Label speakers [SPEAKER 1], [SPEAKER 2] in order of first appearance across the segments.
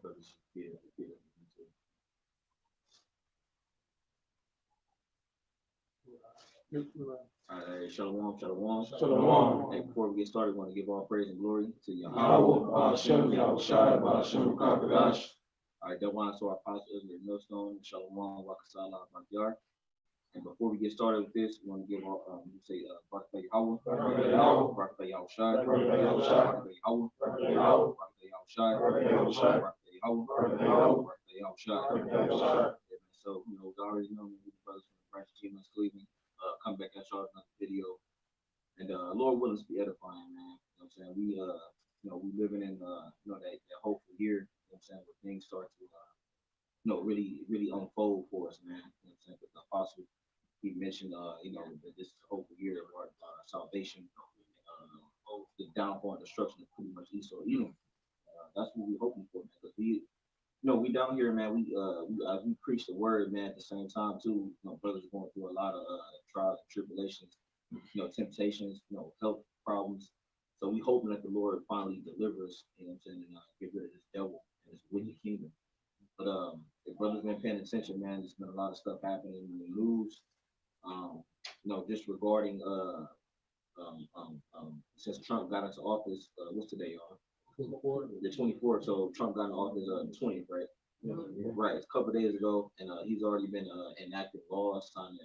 [SPEAKER 1] All right, shalom, shalom.
[SPEAKER 2] Shalom.
[SPEAKER 1] Hey, before we get started, we want to give all praise and glory to Yahweh.
[SPEAKER 2] Yahweh, Hashem, Yahushai, Hashem, Kakadash.
[SPEAKER 1] All right, that one to our apostle Israel Millstone, shalom, wakasala, bakyar. And before we get started with this, we want to give all, we say, Barak Yahweh, Barak Yahushai, Barak Yahweh, Barak Yahushai, Barak Yahushai. So, you know, we already know we brothers from the Christ Jesus Cleveland. Come back and show another video, and Lord willing to be edifying, man. You know what I'm saying? We you know, we living in you know, that hopeful year, you know what I'm saying, where things start to you know, really unfold for us, man. You know what I'm saying? But the apostle, he mentioned you know, that this is a hopeful year of our salvation, the downfall and destruction of pretty much Esau, Edom. That's what we're hoping for, man, because we, you know, we down here, man. We preach the word, man. At the same time, too, you know, brothers are going through a lot of trials and tribulations, you know, temptations, you know, health problems. So we hoping that the Lord finally delivers, you know what I'm saying, and get rid of this devil and this wicked kingdom. But if brothers been paying attention, man, there's been a lot of stuff happening in the news. You know, just regarding since Trump got into office, what's today, y'all? The 24th. So Trump got in office the 20th, right? Right. It's a couple of days ago, and he's already been enacting laws, signing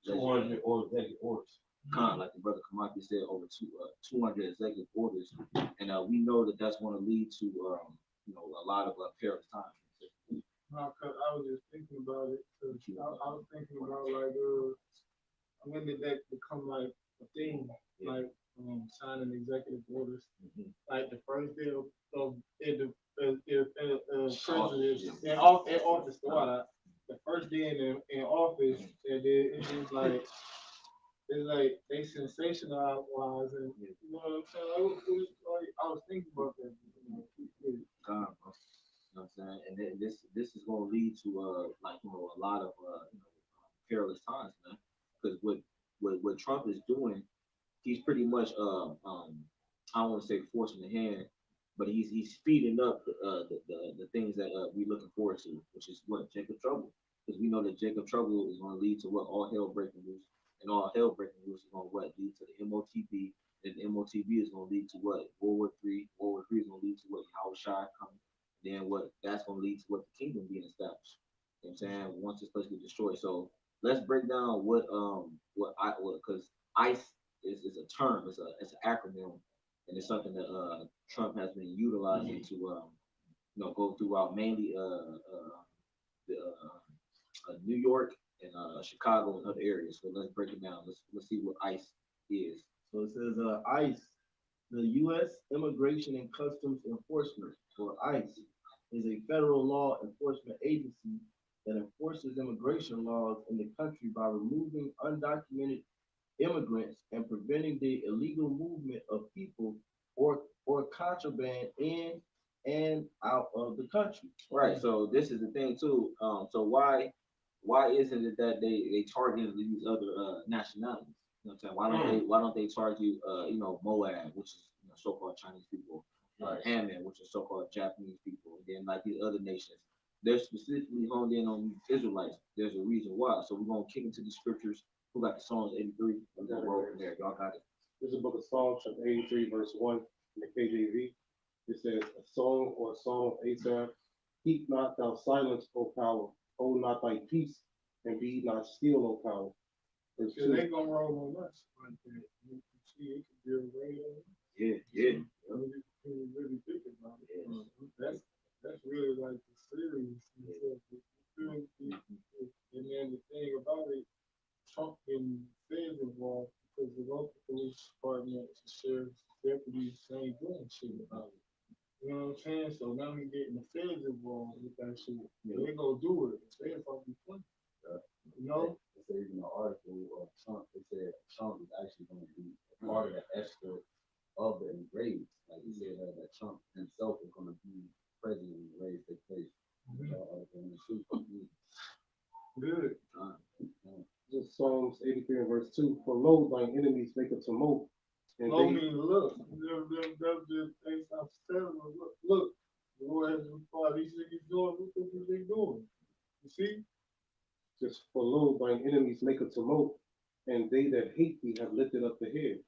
[SPEAKER 2] 200 executive orders.
[SPEAKER 1] Kind of like the brother Kamaki said, over 200 executive orders, and we know that that's going to lead to you know, a lot of perilous times.
[SPEAKER 3] No, cause I was just thinking about it. Cause I was thinking about like when did that become like a thing? Yeah. Like signing executive orders. Like the first day of president in office. The first day in office, and then it's like they sensationalize, and you know what I'm saying. I was thinking about that.
[SPEAKER 1] God, bro. You know what I'm saying? And then this is going to lead to like, you know, a lot of you know, perilous times, man. Because what Trump is doing, he's pretty much I don't want to say forcing the hand, but he's speeding up the things that we looking forward to, which is what, Jacob Trouble. Because we know that Jacob Trouble is going to lead to what, all hell breaking loose, and all hell breaking loose is going to what, lead to the MOTB, and the MOTB is going to lead to what, World War III. World War III is going to lead to what, Yahushua coming. Then what, that's going to lead to what, the kingdom being established. You know what I'm saying? Once this place gets destroyed. So let's break down what because ICE is a term, it's an acronym, and it's something that Trump has been utilizing to you know, go throughout mainly New York and Chicago and other areas. So let's break it down. Let's see what ICE is.
[SPEAKER 4] So it says ICE, the U.S. Immigration and Customs Enforcement, or ICE, is a federal law enforcement agency that enforces immigration laws in the country by removing undocumented immigrants and preventing the illegal movement of people or contraband in and out of the country.
[SPEAKER 1] Right. So this is the thing too. So why isn't it that they target these other nationalities? You know what I'm saying? Why don't they target you know, Moab, which is, you know, so-called Chinese people, Ammon, which is so-called Japanese people, and then like these other nations. They're specifically honed in on these Israelites. There's a reason why. So we're gonna kick into the scriptures. Who got the Psalms 83? I'm gonna roll from there. Y'all got it.
[SPEAKER 2] This is the book of Psalms, chapter 83, verse 1 in the KJV. It says, a song or a psalm of Asaph. Keep not thou silence, O power. Hold not thy peace, and be not still, O power. Verse 2.
[SPEAKER 3] They gonna roll on us right there. You can see it could be a radio.
[SPEAKER 1] Yeah.
[SPEAKER 3] When you really think about it, that's really like the series. And then the thing about it, Trump getting feds involved because the local police department, the sheriff's deputies ain't doing shit about it. You know what I'm saying? So now we getting the feds involved with that shit. They gonna do it. They gonna be funny. You know?
[SPEAKER 5] It says in the article of Trump, it said Trump is actually going to be a part of the escort of the engraved. Like he said that Trump himself is going to be president when the raids take place.
[SPEAKER 3] Good.
[SPEAKER 2] This is Psalms 83 and verse 2. For lo, thine enemies make a tumult. And
[SPEAKER 3] Look. Them just things I'm telling them. Look, the Lord has required how these niggas doing, what the fuck they doing? You see?
[SPEAKER 2] Just for lo, thine enemies make a tumult, and they that hate thee have lifted up the head.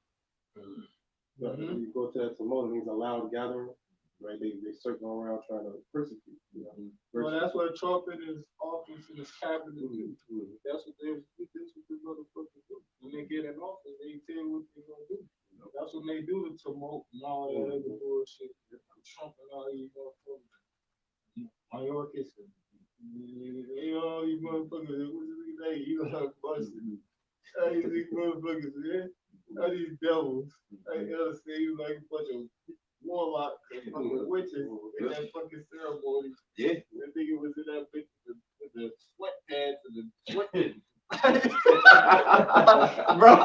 [SPEAKER 3] Mhm.
[SPEAKER 2] You go to that tumult, it means a loud gathering, right? They circle around trying to persecute.
[SPEAKER 3] Well, that's what trumpet is office in his cabinet do. That's what the motherfuckers do. When they get in office, they tell what they're gonna do. That's what they do to promote and all that other bullshit. Trump and all these motherfuckers. Mayorkas and all these motherfuckers. What's his name? You know how busted. All these motherfuckers, man. All these devils. I understand you like a bunch of warlocks and fucking witches in that fucking ceremony.
[SPEAKER 1] Yeah.
[SPEAKER 3] I think it was in that bitch with the sweatpants and the sweat. Bro,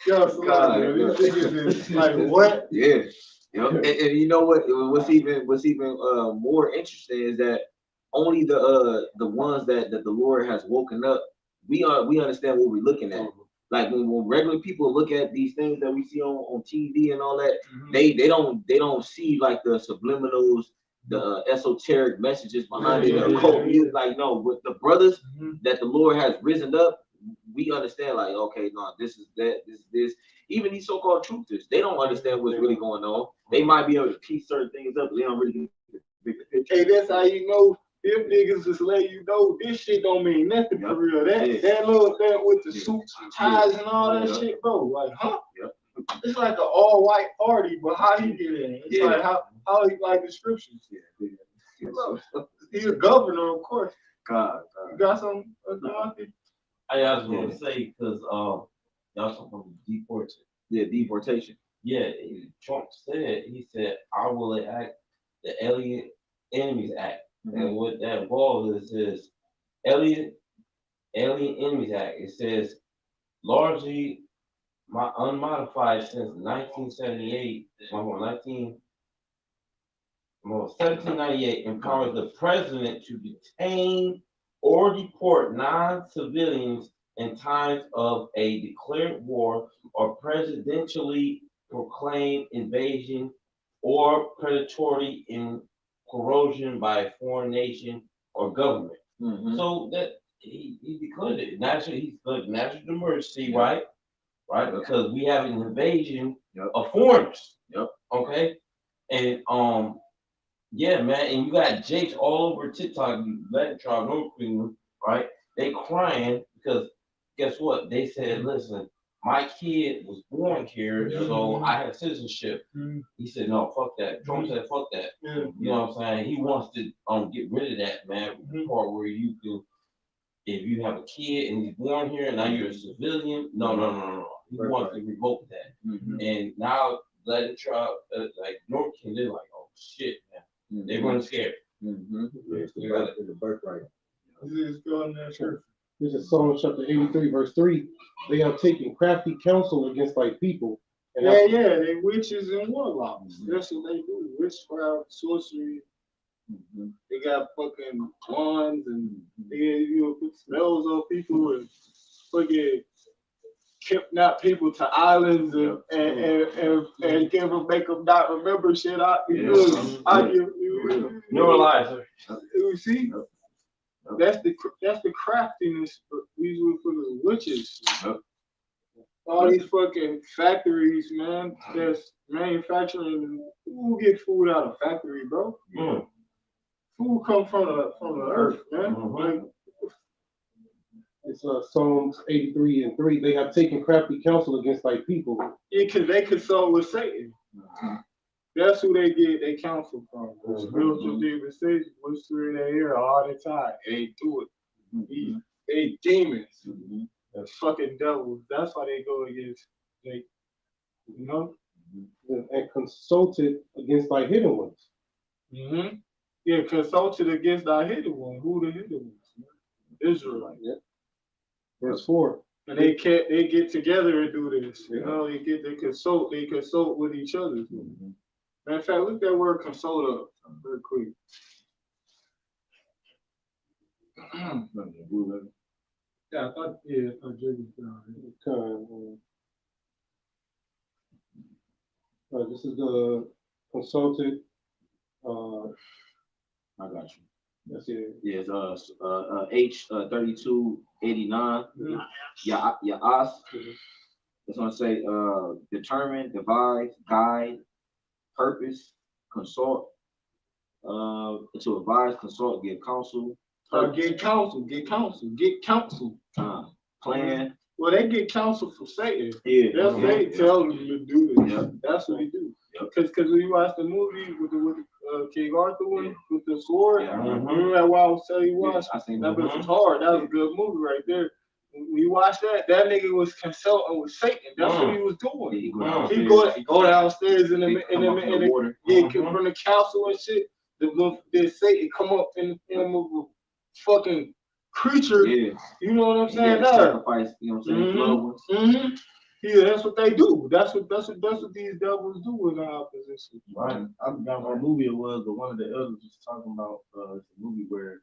[SPEAKER 3] yo, so
[SPEAKER 1] God,
[SPEAKER 3] these niggas is like what?
[SPEAKER 1] Yeah. Yep. And you know what? What's even more interesting is that only the ones that the Lord has woken up, we understand what we're looking at. Like when regular people look at these things that we see on TV and all that, they don't see like the subliminals, the esoteric messages behind it, the occult music. Like no, with the brothers that the Lord has risen up, we understand like okay, no, this is that, this is this. Even these so-called truthers, they don't understand what's really going on. They might be able to piece certain things up, but they don't really get the bigger picture.
[SPEAKER 3] Hey, that's how you know them niggas just let you know this shit don't mean nothing for real. That little thing with the suits and ties and all that shit, bro. Like, huh? It's like an all-white party, but how he get in? It's like how he like the scriptures. He's a governor, of course.
[SPEAKER 1] God.
[SPEAKER 3] You got some authority?
[SPEAKER 5] I just want to say because y'all talking about deportation.
[SPEAKER 1] Yeah, deportation.
[SPEAKER 5] Yeah, Trump said he said I will enact the Alien Enemies Act, and what that involves is Alien Enemies Act. It says largely unmodified since 1978, 1798, empowers the president to detain or deport non-civilians in times of a declared war or presidentially proclaimed invasion or predatory coercion by a foreign nation or government. So that he declared it. Naturally, he's declared national emergency, right? Right? Because we have an invasion of foreigners. Okay? And yeah, man, and you got Jakes all over TikTok, Latin tribe, North Queen, right? They crying because guess what? They said, listen, my kid was born here, so I have citizenship. He said, no, fuck that. Trump said, fuck that. You know what I'm saying? He wants to get rid of that, man. The part where you can, if you have a kid and he's born here and now you're a civilian, no. He wants to revoke that. And now Latin tribe, like North King, they're like, oh shit, man. They're running scared.
[SPEAKER 4] It's the birthright.
[SPEAKER 2] This is Psalm chapter 83, verse 3. They have taken crafty counsel against thy people. And
[SPEAKER 3] they witches and warlocks. That's what they do. Witchcraft, sorcery. They got fucking wands and they put spells on people and fucking kidnap people to islands and give them, make them not remember shit.
[SPEAKER 5] Neuralizer.
[SPEAKER 3] You see? That's the craftiness for these motherfuckers witches. All these fucking factories, man, that's manufacturing. Who get food out of factory, bro? Food come from the earth, man. Like,
[SPEAKER 2] it's Psalms 83 and 3. They have taken crafty counsel against thy people.
[SPEAKER 3] yeah, because they consult with Satan. That's who they get their counsel from. Spiritual demons, Satan whisper in their ear all the time. They do it. They demons. They're fucking devils. That's why they go against, like, you know?
[SPEAKER 2] And consulted against thy hidden ones.
[SPEAKER 3] Yeah, consulted against thy hidden one. Who the hidden ones? Israelite.
[SPEAKER 2] Verse 4.
[SPEAKER 3] And they get together and do this. You know, they consult with each other. Matter of fact, look that word consult up real quick. Yeah, I thought Jacob found
[SPEAKER 2] it. This is the consulted
[SPEAKER 1] I got you.
[SPEAKER 2] That's it.
[SPEAKER 1] Yeah, it's H 3289. Yeah, us. It's gonna say determine, devise, guide, purpose, consult, to advise, consult, give counsel,
[SPEAKER 3] Get counsel, get counsel, get counsel.
[SPEAKER 1] plan.
[SPEAKER 3] Well, they get counsel from Satan.
[SPEAKER 1] Yeah,
[SPEAKER 3] That's Satan telling them to do this.
[SPEAKER 1] Yeah.
[SPEAKER 3] That's what he do.
[SPEAKER 1] Yep.
[SPEAKER 3] Cause when you watch the movie with the King Arthur one with the sword,
[SPEAKER 1] Yeah.
[SPEAKER 3] remember that one I was telling you watch?
[SPEAKER 1] I seen
[SPEAKER 3] That
[SPEAKER 1] that.
[SPEAKER 3] bitch was hard. That was a good movie right there. When you watch that nigga was consulting with Satan. That's what he was doing.
[SPEAKER 1] He
[SPEAKER 3] Go downstairs in the
[SPEAKER 1] water.
[SPEAKER 3] from the council and shit. The Satan come up in the form of a fucking creature.
[SPEAKER 1] Yeah.
[SPEAKER 3] You know what I'm
[SPEAKER 1] He
[SPEAKER 3] saying?
[SPEAKER 1] had to sacrifice, you know what I'm saying? Loved ones.
[SPEAKER 3] Yeah, that's what they do. That's what these devils do in our opposition.
[SPEAKER 4] Right. I forgot what movie it was, but one of the elders was talking about it's a movie where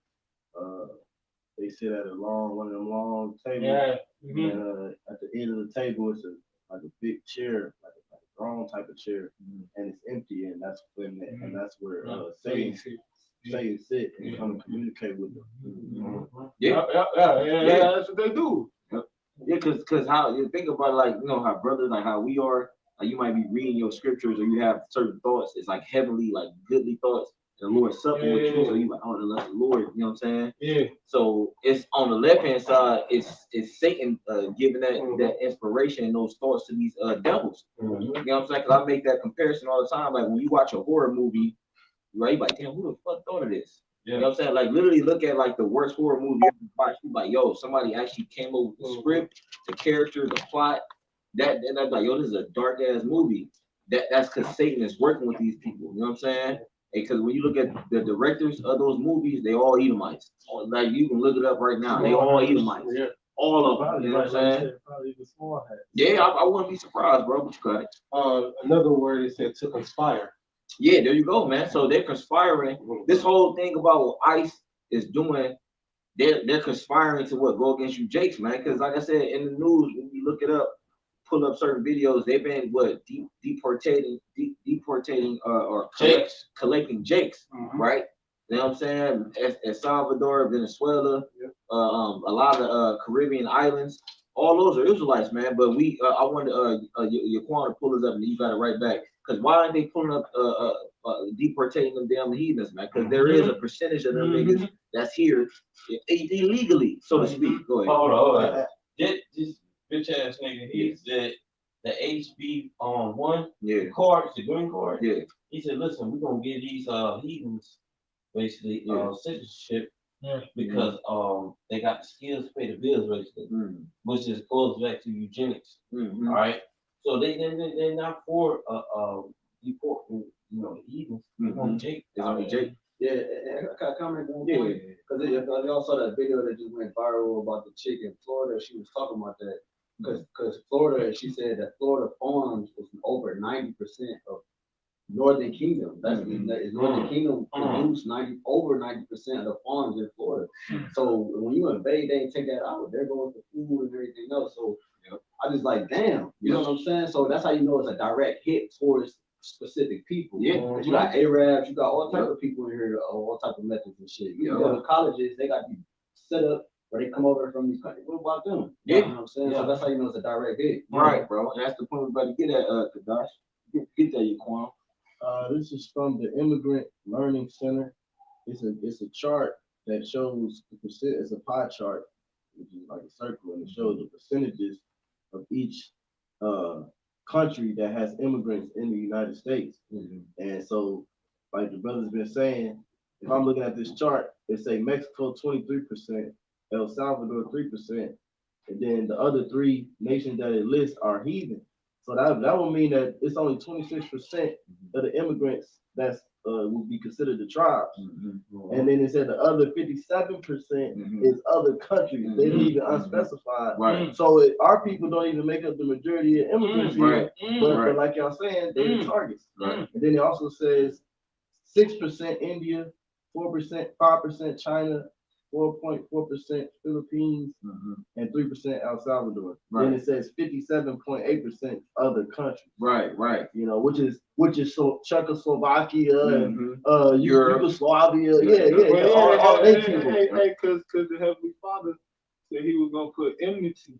[SPEAKER 4] they sit at one of them long tables.
[SPEAKER 3] Yeah.
[SPEAKER 4] And at the end of the table it's like a big chair, like a throne type of chair, and it's empty, and that's where Satan sit and come and communicate with them.
[SPEAKER 1] Yeah.
[SPEAKER 3] That's what they do.
[SPEAKER 1] Yeah, cause how you think about it, like, you know, how brothers, like how we are, like you might be reading your scriptures or you have certain thoughts, it's like heavenly, like goodly thoughts. And the Lord supping with you, so you like, oh, that's the Lord, you know what I'm saying?
[SPEAKER 3] Yeah.
[SPEAKER 1] So it's on the left hand side, it's Satan giving that inspiration and those thoughts to these devils. You know what I'm saying? Cause I make that comparison all the time. Like when you watch a horror movie, right? You like, damn, who the fuck thought of this?
[SPEAKER 5] Yeah.
[SPEAKER 1] You know what I'm saying? Like literally look at like the worst horror movie you ever watched. You like, yo, somebody actually came up with the script, the character, the plot. That's like, yo, this is a dark ass movie. That's because Satan is working with these people. You know what I'm saying? Because when you look at the directors of those movies, they all Edomites. Like you can look it up right now. They all Edomites.
[SPEAKER 2] Yeah.
[SPEAKER 1] All of them. You know what I'm saying?
[SPEAKER 2] Probably the small hat.
[SPEAKER 1] Yeah, I wouldn't be surprised, bro. But you got it.
[SPEAKER 2] Another word is said to conspire.
[SPEAKER 1] Yeah, there you go, man. So they're conspiring. This whole thing about what ICE is doing, they're conspiring to go against you, Jakes, man. Because like I said in the news, when you look it up, pull up certain videos, they've been deportating or collecting Jakes, right? You know what I'm saying? El Salvador, Venezuela, a lot of Caribbean islands. All those are Israelites, man. But I wanted Yaquan to pull us up, and you got it right back. Because why aren't they pulling up, deportating them damn heathens, man? Because there is a percentage of them niggas that's here illegally, so to speak. Go ahead.
[SPEAKER 5] Hold on. This bitch ass nigga, he said the HB1 cards, the green card. Yeah. He said, listen, we're gonna give these heathens basically citizenship because they got the skills to pay the bills basically, which just goes back to eugenics. All right. So they're not for deporting, you know, the heathens. They're on Jake.
[SPEAKER 1] It's on Jake. Yeah, I comment on that. Because y'all saw that video that just went viral about the chick in Florida. She was talking about that. Because Florida, she said that Florida farms was over 90% of Northern Kingdom. That's Northern Kingdom produced over 90% of the farms in Florida. So when you invade, they take that out. They're going for food and everything else. So I just like, damn, you know what I'm saying? So that's how you know it's a direct hit towards specific people. Yeah. You got Arabs, you got all type of people in here, all type of methods and shit. You know, the colleges, they got to be set up where they come over from these countries. What about them? Yeah. You know what I'm saying? So that's how you know it's a direct hit. Right, bro. And that's the point we're about to get at, Kadash. Get that, Yaquan.
[SPEAKER 4] This is from the Immigrant Learning Center. It's a chart that shows the percent. It's a pie chart, which is like a circle, and it shows the percentages of each country that has immigrants in the United States. And so, like the brother's been saying, if I'm looking at this chart, it say Mexico 23%, El Salvador 3%, and then the other three nations that it lists are heathen. So that would mean that it's only 26% of the immigrants that's would be considered the tribes. And then it said the other 57% is other countries. They leave it unspecified. Right. So our people don't even make up the majority of immigrants here. But like y'all saying, they're the targets. Right. And then it also says 6% India, 4%, 5% China, 4.4% Philippines, and 3% El Salvador. Then it says 57.8% other countries.
[SPEAKER 1] Right, right.
[SPEAKER 4] You know, which is so Czechoslovakia and
[SPEAKER 1] Europe.
[SPEAKER 4] Yugoslavia.
[SPEAKER 3] All
[SPEAKER 4] they people.
[SPEAKER 3] hey, cause the Heavenly Father said He was gonna put enmity.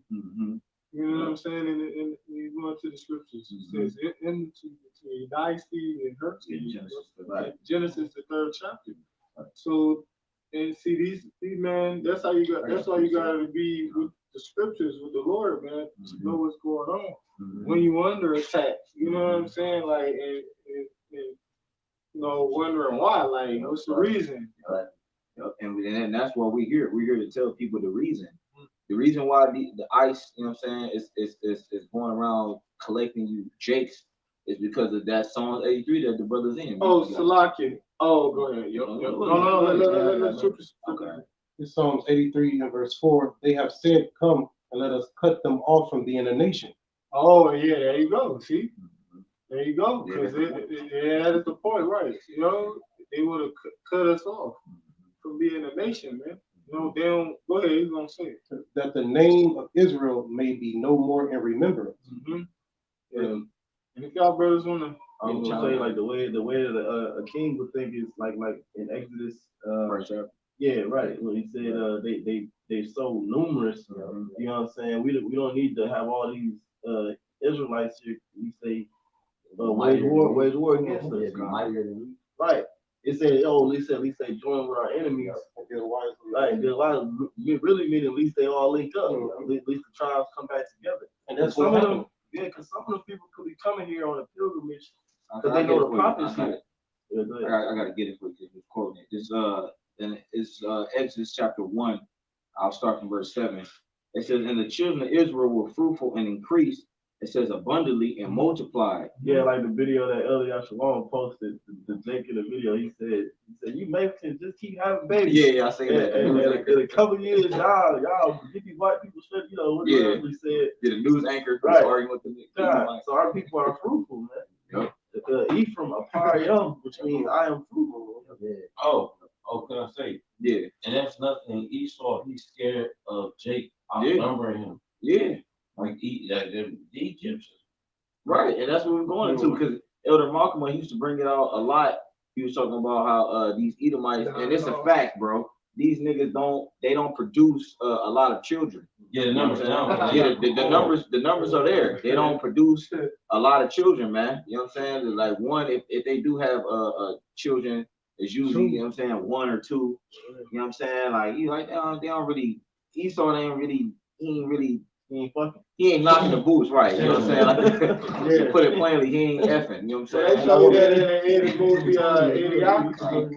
[SPEAKER 3] You know what I'm saying? And when you go into the scriptures, it says enmity between thy seed and her seed. Genesis, the 3rd chapter. So, and see these man, that's why you got to be with the scriptures with the Lord, man, to know what's going on. When you under attack, you know what I'm saying? Like, and you know, wondering why, like, what's the reason?
[SPEAKER 1] And that's why we're here. We're here to tell people the reason. The reason why the ICE, you know what I'm saying, is going around collecting you jakes is because of that Psalm 83 that the brother's in.
[SPEAKER 3] Oh, Salakia. Oh, go ahead. Let's
[SPEAKER 1] okay.
[SPEAKER 2] This Psalms 83 and verse 4, they have said, come and let us cut them off from the inner nation.
[SPEAKER 3] Oh, yeah, there you go. See? There you go. Because that is the point, right? You know, they would have cut us off from being a nation, man. You know, they don't, go ahead, he's going to say it.
[SPEAKER 2] That the name of Israel may be no more in remembrance.
[SPEAKER 3] Yeah. And if y'all brothers want to,
[SPEAKER 4] I was gonna say like the way that a king would think is like in Exodus. Yeah, right. When he said they're so numerous. You know what I'm saying? We don't need to have all these Israelites here. We say wage war against us. Right. It said, at least they join with our enemies. Right. You really mean at least they all link up. At least the tribes come back together.
[SPEAKER 2] And that's what happened.
[SPEAKER 4] Yeah, because some of the people could be coming here on a pilgrimage because they know the prophets here.
[SPEAKER 1] I gotta get it for you because you're quoting it. It's Exodus chapter 1. I'll start from verse 7. It says, and the children of Israel were fruitful and increased. It says abundantly and multiplied.
[SPEAKER 4] Yeah, like the video that Elias Shalom posted, the Jake in the video, he said, you Mexicans just keep having babies.
[SPEAKER 1] Yeah, I say that.
[SPEAKER 4] And in a couple of years, y'all get these white people straight, you know, what he said.
[SPEAKER 1] Yeah, the news anchor arguing with the
[SPEAKER 4] so our people are fruitful, man. Yep. Ephraim Aparim, which means I am fruitful.
[SPEAKER 5] Oh, can I say?
[SPEAKER 1] Yeah.
[SPEAKER 5] And that's nothing. Esau, he's scared of Jake outnumbering him.
[SPEAKER 1] Yeah.
[SPEAKER 5] Like the Egyptians.
[SPEAKER 1] Right, and that's what we're going into because Elder Malcolm, he used to bring it out a lot. He was talking about how these Edomites, and it's a fact, bro. These niggas don't produce a lot of children.
[SPEAKER 5] Yeah, the numbers down.
[SPEAKER 1] Yeah, the numbers are there. They don't produce a lot of children, man. You know what I'm saying? Like one, if they do have children, it's usually, you know what I'm saying, 1 or 2. You know what I'm saying? Like they don't really Esau he ain't knocking the boots, right? You know what I'm saying? Like, to put it plainly, he ain't effing. You know what I'm saying?
[SPEAKER 3] They show that in the movie Idiocracy,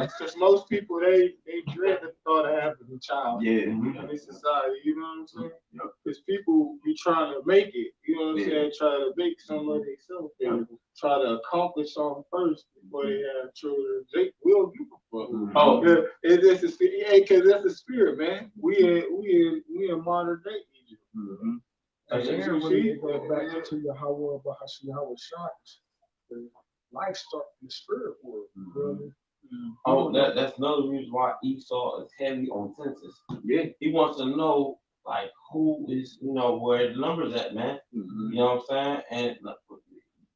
[SPEAKER 3] because most people they dread the thought of having a child in this society. You know what I'm saying? Because people be trying to make it. You know what I'm saying? Try to make some of themselves. Try to accomplish something first before they have children. They will give a fuck. It's a because that's the spirit, man. We in modern day Egypt.
[SPEAKER 6] And then when you go back to Yahweh, Yahweh Shines, the life starts in the spirit world. Really.
[SPEAKER 5] Oh, that's another reason why Esau is heavy on census.
[SPEAKER 1] Yeah,
[SPEAKER 5] he wants to know like who is, where the numbers at, man. You know what I'm saying? And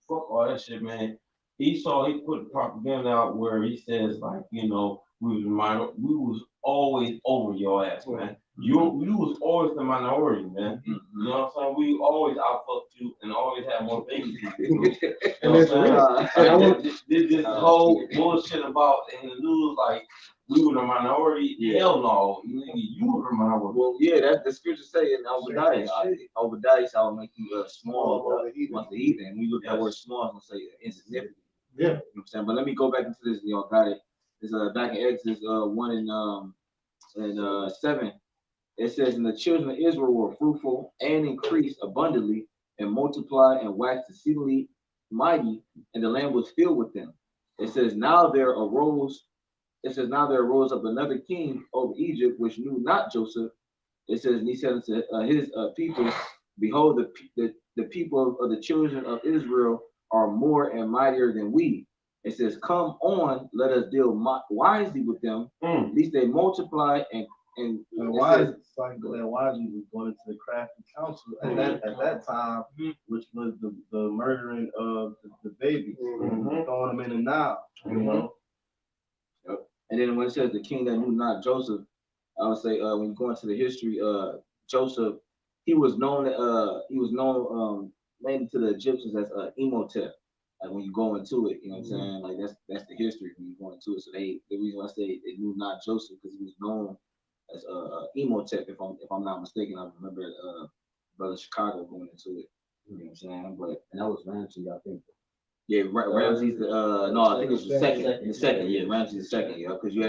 [SPEAKER 5] fuck all that shit, man. Esau, he put propaganda out where he says like, we was always over your ass, man. You was always the minority, man. You know what I'm saying? We always outfucked you and always had more babies. You know what I'm saying? This whole bullshit about in the news, like we were the minority. Hell no, you were the minority.
[SPEAKER 1] Well, yeah, that's the scripture say in Obadiah. Obadiah shall make you small amongst the heathen. We look at that word small and say insignificant.
[SPEAKER 2] Yeah.
[SPEAKER 1] You know what I'm saying? But let me go back into this. Y'all got it. It's back in Exodus 1 and 7. It says, and the children of Israel were fruitful and increased abundantly and multiplied and waxed exceedingly mighty, and the land was filled with them. It says, now there arose up another king over Egypt, which knew not Joseph. It says, and he said unto his people, behold, the people of the children of Israel are more and mightier than we. It says, "Come on, let us deal wisely with them,
[SPEAKER 5] Mm.
[SPEAKER 1] lest they multiply and
[SPEAKER 4] And
[SPEAKER 1] it
[SPEAKER 4] wise,
[SPEAKER 1] says,
[SPEAKER 4] it's like that wisely was going into the crafty council at that time, which was the murdering of the babies,
[SPEAKER 5] Mhm.
[SPEAKER 4] throwing them in the Nile, you know.
[SPEAKER 1] Yep. And then when it says the king that knew not Joseph, I would say when you go into the history, Joseph, he was known mainly to the Egyptians as Emotep. Like when you go into it, you know what I'm saying? Like that's the history when you go into it. So the reason why I say they knew not Joseph because he was known as Emotep, if I'm not mistaken. I remember Brother Chicago going into it. You know what I'm saying? But
[SPEAKER 7] And that was Ramsey, I think.
[SPEAKER 1] yeah, Ramses the no, I think it was the second. The second, yeah, Ramses the second, yeah, because you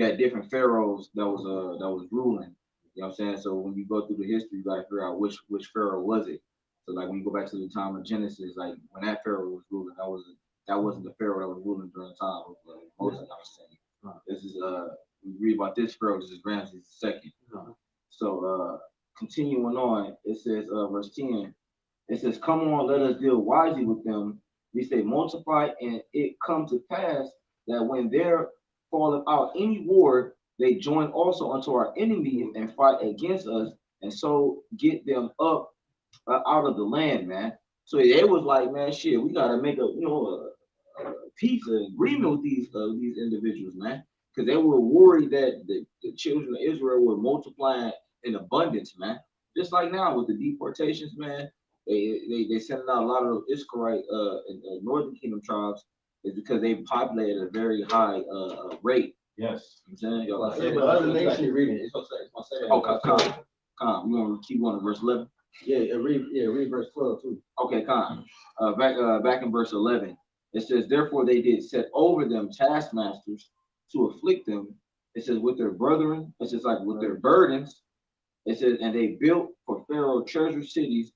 [SPEAKER 1] had different pharaohs that was ruling. You know what I'm saying? So when you go through the history, you gotta figure out which pharaoh was it. So like when you go back to the time of Genesis, like when that pharaoh was ruling, that wasn't the pharaoh that was ruling during the time of Moses. I was saying. This is we read about this pharaoh. This is Ramses the second. So continuing on, it says verse 10. It says, "Come on, let us deal wisely with them. We say, multiply, and it come to pass that when there falleth out any war, they join also unto our enemies and fight against us, and so get them up out of the land, man." So they was like, man, shit, we gotta make a peace agreement with these individuals, man, because they were worried that the children of Israel were multiplying in abundance, man. Just like now with the deportations, man, they sending out a lot of Israelite Northern Kingdom tribes is because they populated at a very high rate.
[SPEAKER 5] Yes.
[SPEAKER 1] You know what I'm
[SPEAKER 4] Yeah,
[SPEAKER 1] saying?
[SPEAKER 4] but other nations,
[SPEAKER 7] It's gonna say that.
[SPEAKER 1] Okay, calm. You want to keep on to verse 11?
[SPEAKER 7] read verse 12 too.
[SPEAKER 1] Okay, calm. Back in verse 11, it says, "Therefore they did set over them taskmasters to afflict them." It says, "With their brethren," it's just like with their burdens. It says, "And they built for Pharaoh treasure cities,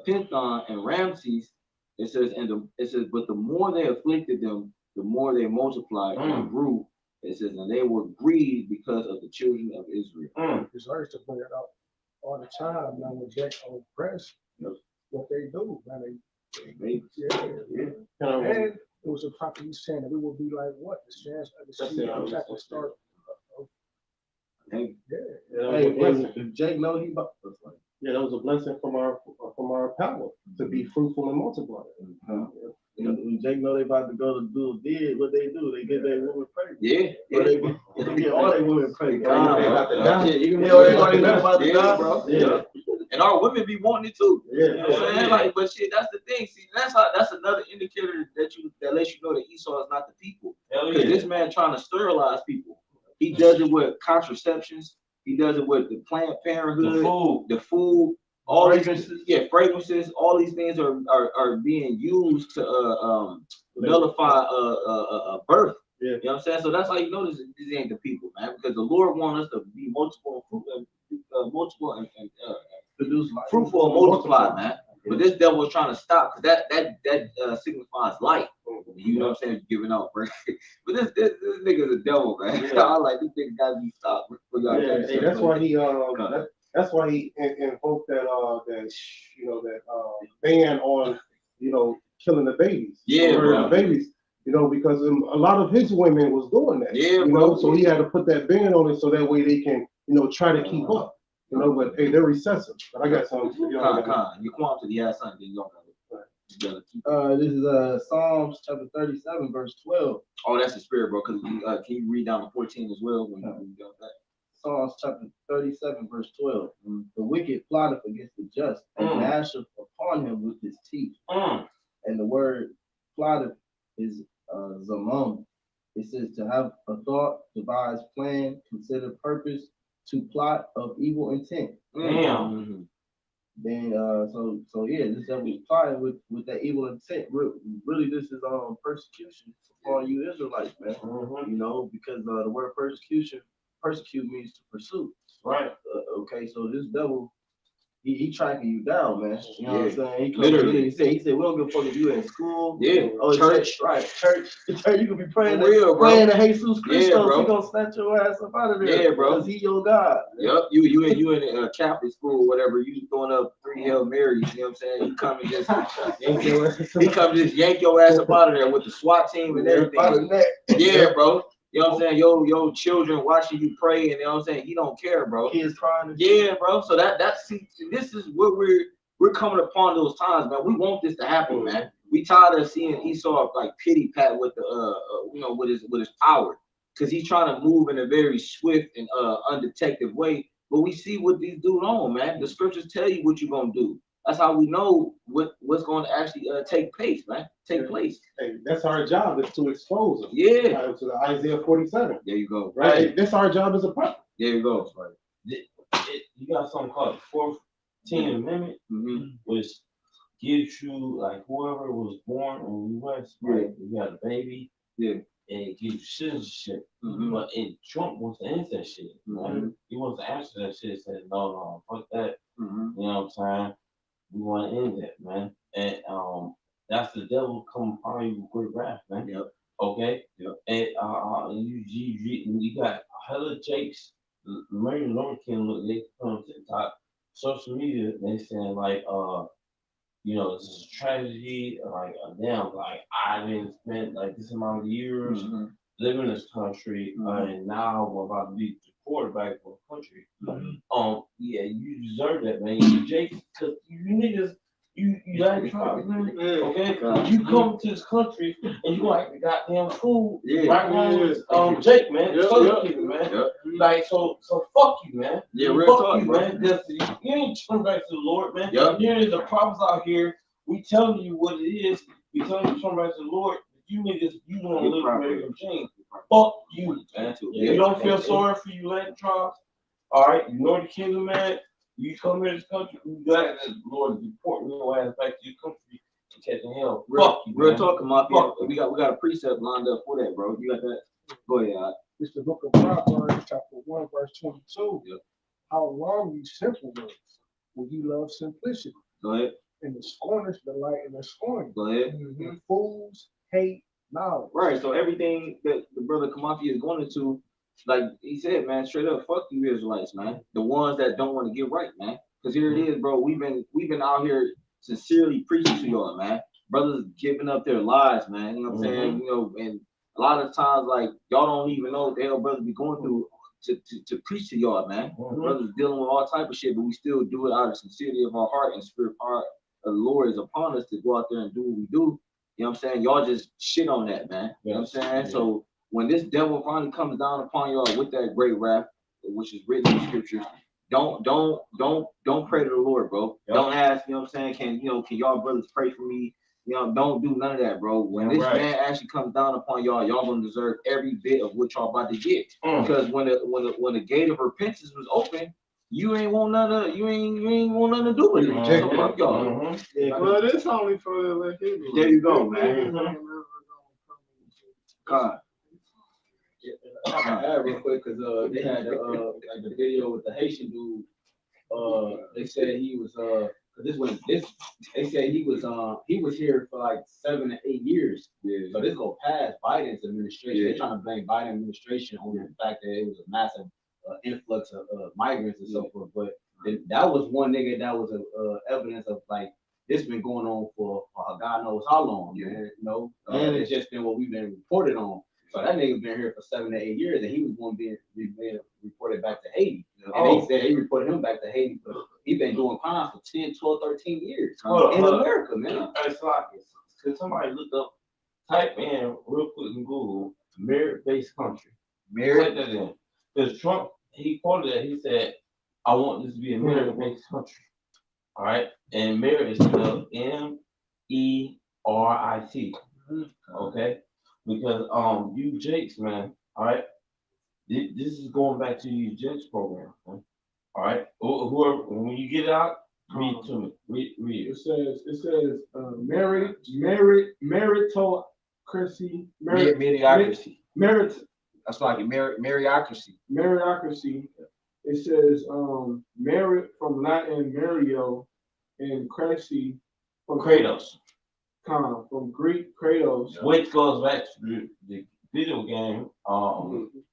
[SPEAKER 1] Pithon and Ramses." It says, it says, "But the more they afflicted them, the more they multiplied and grew." It says, "And they were grieved because of the children of Israel."
[SPEAKER 6] Because I used to bring it up all the time. Now with Jack on press, what they do, man, yeah. And it was a prophet he's saying that we will be like what? The sands of the sea. I'm trying to start.
[SPEAKER 1] Hey,
[SPEAKER 6] Yeah.
[SPEAKER 4] hey, if Jake know he about
[SPEAKER 2] Yeah, that was a blessing from our power to be fruitful and multiply.
[SPEAKER 4] when Jake know they about to go to do a bid, what they do? They get their woman pregnant.
[SPEAKER 1] yeah,
[SPEAKER 4] So they get all their women pregnant.
[SPEAKER 7] You
[SPEAKER 4] Yeah, you already know about the
[SPEAKER 1] Yeah,
[SPEAKER 4] die,
[SPEAKER 1] bro.
[SPEAKER 4] Yeah.
[SPEAKER 1] And our women be wanting it too.
[SPEAKER 4] Yeah.
[SPEAKER 1] You know what I'm saying? Like, but shit, that's the thing. See, that's another indicator that lets you know that Esau is not the people.
[SPEAKER 5] Hell
[SPEAKER 1] Because
[SPEAKER 5] yeah.
[SPEAKER 1] this man trying to sterilize people. He does it with contraceptions. He does it with the Planned Parenthood, the food, all fragrances. Fragrances. All these things are being used to nullify birth.
[SPEAKER 2] Yeah.
[SPEAKER 1] You know what I'm saying? So that's how you know this ain't the people, man. Because the Lord wants us to be multiple and
[SPEAKER 4] Produce life.
[SPEAKER 1] fruitful and multiply, man. But this devil is trying to stop because that signifies life. You know what I'm saying? Giving out, bro. But this nigga's a devil, man.
[SPEAKER 2] Yeah.
[SPEAKER 1] I like this nigga gotta be stopped.
[SPEAKER 2] Hey, that's why he that's why he invoked that ban on killing the babies.
[SPEAKER 1] Yeah, bro.
[SPEAKER 2] The babies. Because a lot of his women was doing that.
[SPEAKER 1] Yeah, bro.
[SPEAKER 2] So he had to put that ban on it so that way they can try to keep up. But hey, they're recessive. But I got something.
[SPEAKER 1] You come to the ass son, then you don't got it.
[SPEAKER 4] This is Psalms chapter 37, verse 12.
[SPEAKER 1] Oh, that's the spirit, bro. Because can you read down to 14 as well when you got that?
[SPEAKER 4] Psalms chapter 37, verse 12. The wicked plotteth against the just and gnasheth upon him with his teeth. And the word plotteth is zamon. It says to have a thought, devise plan, consider purpose, to plot of evil intent.
[SPEAKER 5] Damn.
[SPEAKER 4] Then so yeah, this devil was plotting with that evil intent. Really, this is persecution for all you Israelites, man. Because the word persecute means to pursue.
[SPEAKER 5] Right.
[SPEAKER 4] Okay, so this devil he tracking you down, man. You know what I'm saying? He
[SPEAKER 5] Literally.
[SPEAKER 4] he said, we don't give a fuck if you in school.
[SPEAKER 5] Yeah,
[SPEAKER 4] Oh,
[SPEAKER 5] church.
[SPEAKER 4] right, church. You could be praying
[SPEAKER 5] For real, bro.
[SPEAKER 4] praying to Jesus Christ.
[SPEAKER 5] Yeah, bro.
[SPEAKER 4] He gonna snatch your ass up out of there.
[SPEAKER 5] Yeah, bro.
[SPEAKER 4] Because he your God.
[SPEAKER 5] Yep, you in Catholic school or whatever, you throwing up 3 Hail Marys, you know what I'm saying? He come and just yank your ass, yank your ass up out of there with the SWAT team and everything. Yeah, bro. You know what I'm saying? Your children watching you pray, and you know what I'm saying? He don't care, bro.
[SPEAKER 4] Kids crying.
[SPEAKER 5] Yeah, bro. So see, this is what we're coming upon those times, man. We want this to happen, man. We tired of seeing Esau like pity pat with the with his power, because he's trying to move in a very swift and undetected way. But we see what these dudes on, man. The scriptures tell you what you're gonna do. That's how we know what's going to actually take place, man. Take place.
[SPEAKER 2] Hey, that's our job, is to expose them.
[SPEAKER 5] Yeah.
[SPEAKER 2] To the Isaiah 47.
[SPEAKER 5] There you go.
[SPEAKER 2] Right.
[SPEAKER 5] Hey.
[SPEAKER 2] That's our job as a prophet.
[SPEAKER 5] There you go. Right. You got something called the 14th Amendment, which gives you like whoever was born in the U.S. Right. You got a baby. Yeah. And it gives you citizenship. But Trump wants to end that shit. Right? He wants to answer that shit. Said no, fuck that. You know what I'm saying? We want to end that, man. And that's the devil coming upon you with great wrath, man. Yep. Okay. Yep. And you got hella Jakes. Mary Lord King, look, they come to the top social media. They saying like, this is a tragedy. Like, damn, like I didn't spend like this amount of years living in this country, and now we're about to be deported back to the country. Yeah, you deserve that, man. You Jake, because you niggas, you like try, man. Okay, you come to this country and you like the goddamn fool. Right along with Jake, man. Man. Like so fuck you, man. Yeah, fuck talk, you, man. You ain't turn back to the Lord, man. Here is the prophets out here. We telling you what it is. We telling you to turn back to the Lord. You niggas, you want to live American dream. Fuck you, man. You don't feel sorry for you electrons. All right, you know the kingdom, man. You come here to this country, you got the Lord deporting your ass back to your country to catch the hell. Fuck you, real talk, Mafia. We got a precept lined up for that, bro. You got that? Go ahead.
[SPEAKER 6] It's the book of Proverbs, chapter 1, verse 22. Yep. How long you simple words, will you love simplicity?
[SPEAKER 5] Go ahead.
[SPEAKER 6] And the scorners delight in the scorn.
[SPEAKER 5] Go ahead.
[SPEAKER 6] And fools hate knowledge.
[SPEAKER 5] Right. So everything that the brother Kamafi is going into, like he said, man, straight up, fuck you Israelites, man. The ones that don't want to get right, man. Because here it is, bro. We've been out here sincerely preaching to y'all, man. Brothers giving up their lives, man. You know what I'm saying? And a lot of times, like, y'all don't even know what the hell brothers be going through to preach to y'all, man. Brothers dealing with all type of shit, but we still do it out of sincerity of our heart and spirit heart. The Lord is upon us to go out there and do what we do. You know what I'm saying? Y'all just shit on that, man. You know what I'm saying? Yeah. So when this devil finally comes down upon y'all with that great wrath, which is written in the scriptures, don't pray to the Lord, bro. Yep. Don't ask, you know what I'm saying? Can y'all brothers pray for me? You know, don't do none of that, bro. When this man actually comes down upon y'all gonna deserve every bit of what y'all about to get. Because when the gate of repentance was open, you ain't want nothing to do with it. So fuck y'all.
[SPEAKER 3] Yeah, well, this only for the like Hebrew.
[SPEAKER 5] There you go, man. God.
[SPEAKER 7] I can add real quick because they had like the video with the Haitian dude. They said he was they said he was here for like 7 to 8 years. Yeah. So this go past Biden's administration. They're trying to blame Biden administration on the fact that it was a massive influx of migrants and so forth. But that was one nigga that was evidence of like this been going on for God knows how long. You know, and it's just been what we've been reported on. So that nigga been here for 7 to 8 years, and he was one being reported back to Haiti. And they said they reported him back to Haiti, but he been doing crimes for 10, 12, 13 years in America, man.
[SPEAKER 5] It's like, could somebody look up, type in real quick in Google, merit-based country. Merit? Type that in. Because Trump, he quoted that, he said, I want this to be a merit-based country. All right? And merit is spelled M-E-R-I-T. Okay? Because you Jakes, man, all right. This is going back to your Jakes program, man. All right. Whoever, when you get it out, read it to me. Read it.
[SPEAKER 3] It says meritocracy.
[SPEAKER 1] Mediocrity.
[SPEAKER 3] Merit.
[SPEAKER 1] That's like meritocracy.
[SPEAKER 3] Meritocracy it says, merit from Latin Mario and Cressy from
[SPEAKER 5] Kratos,
[SPEAKER 3] from Greek Kratos.
[SPEAKER 5] which goes back to the video game,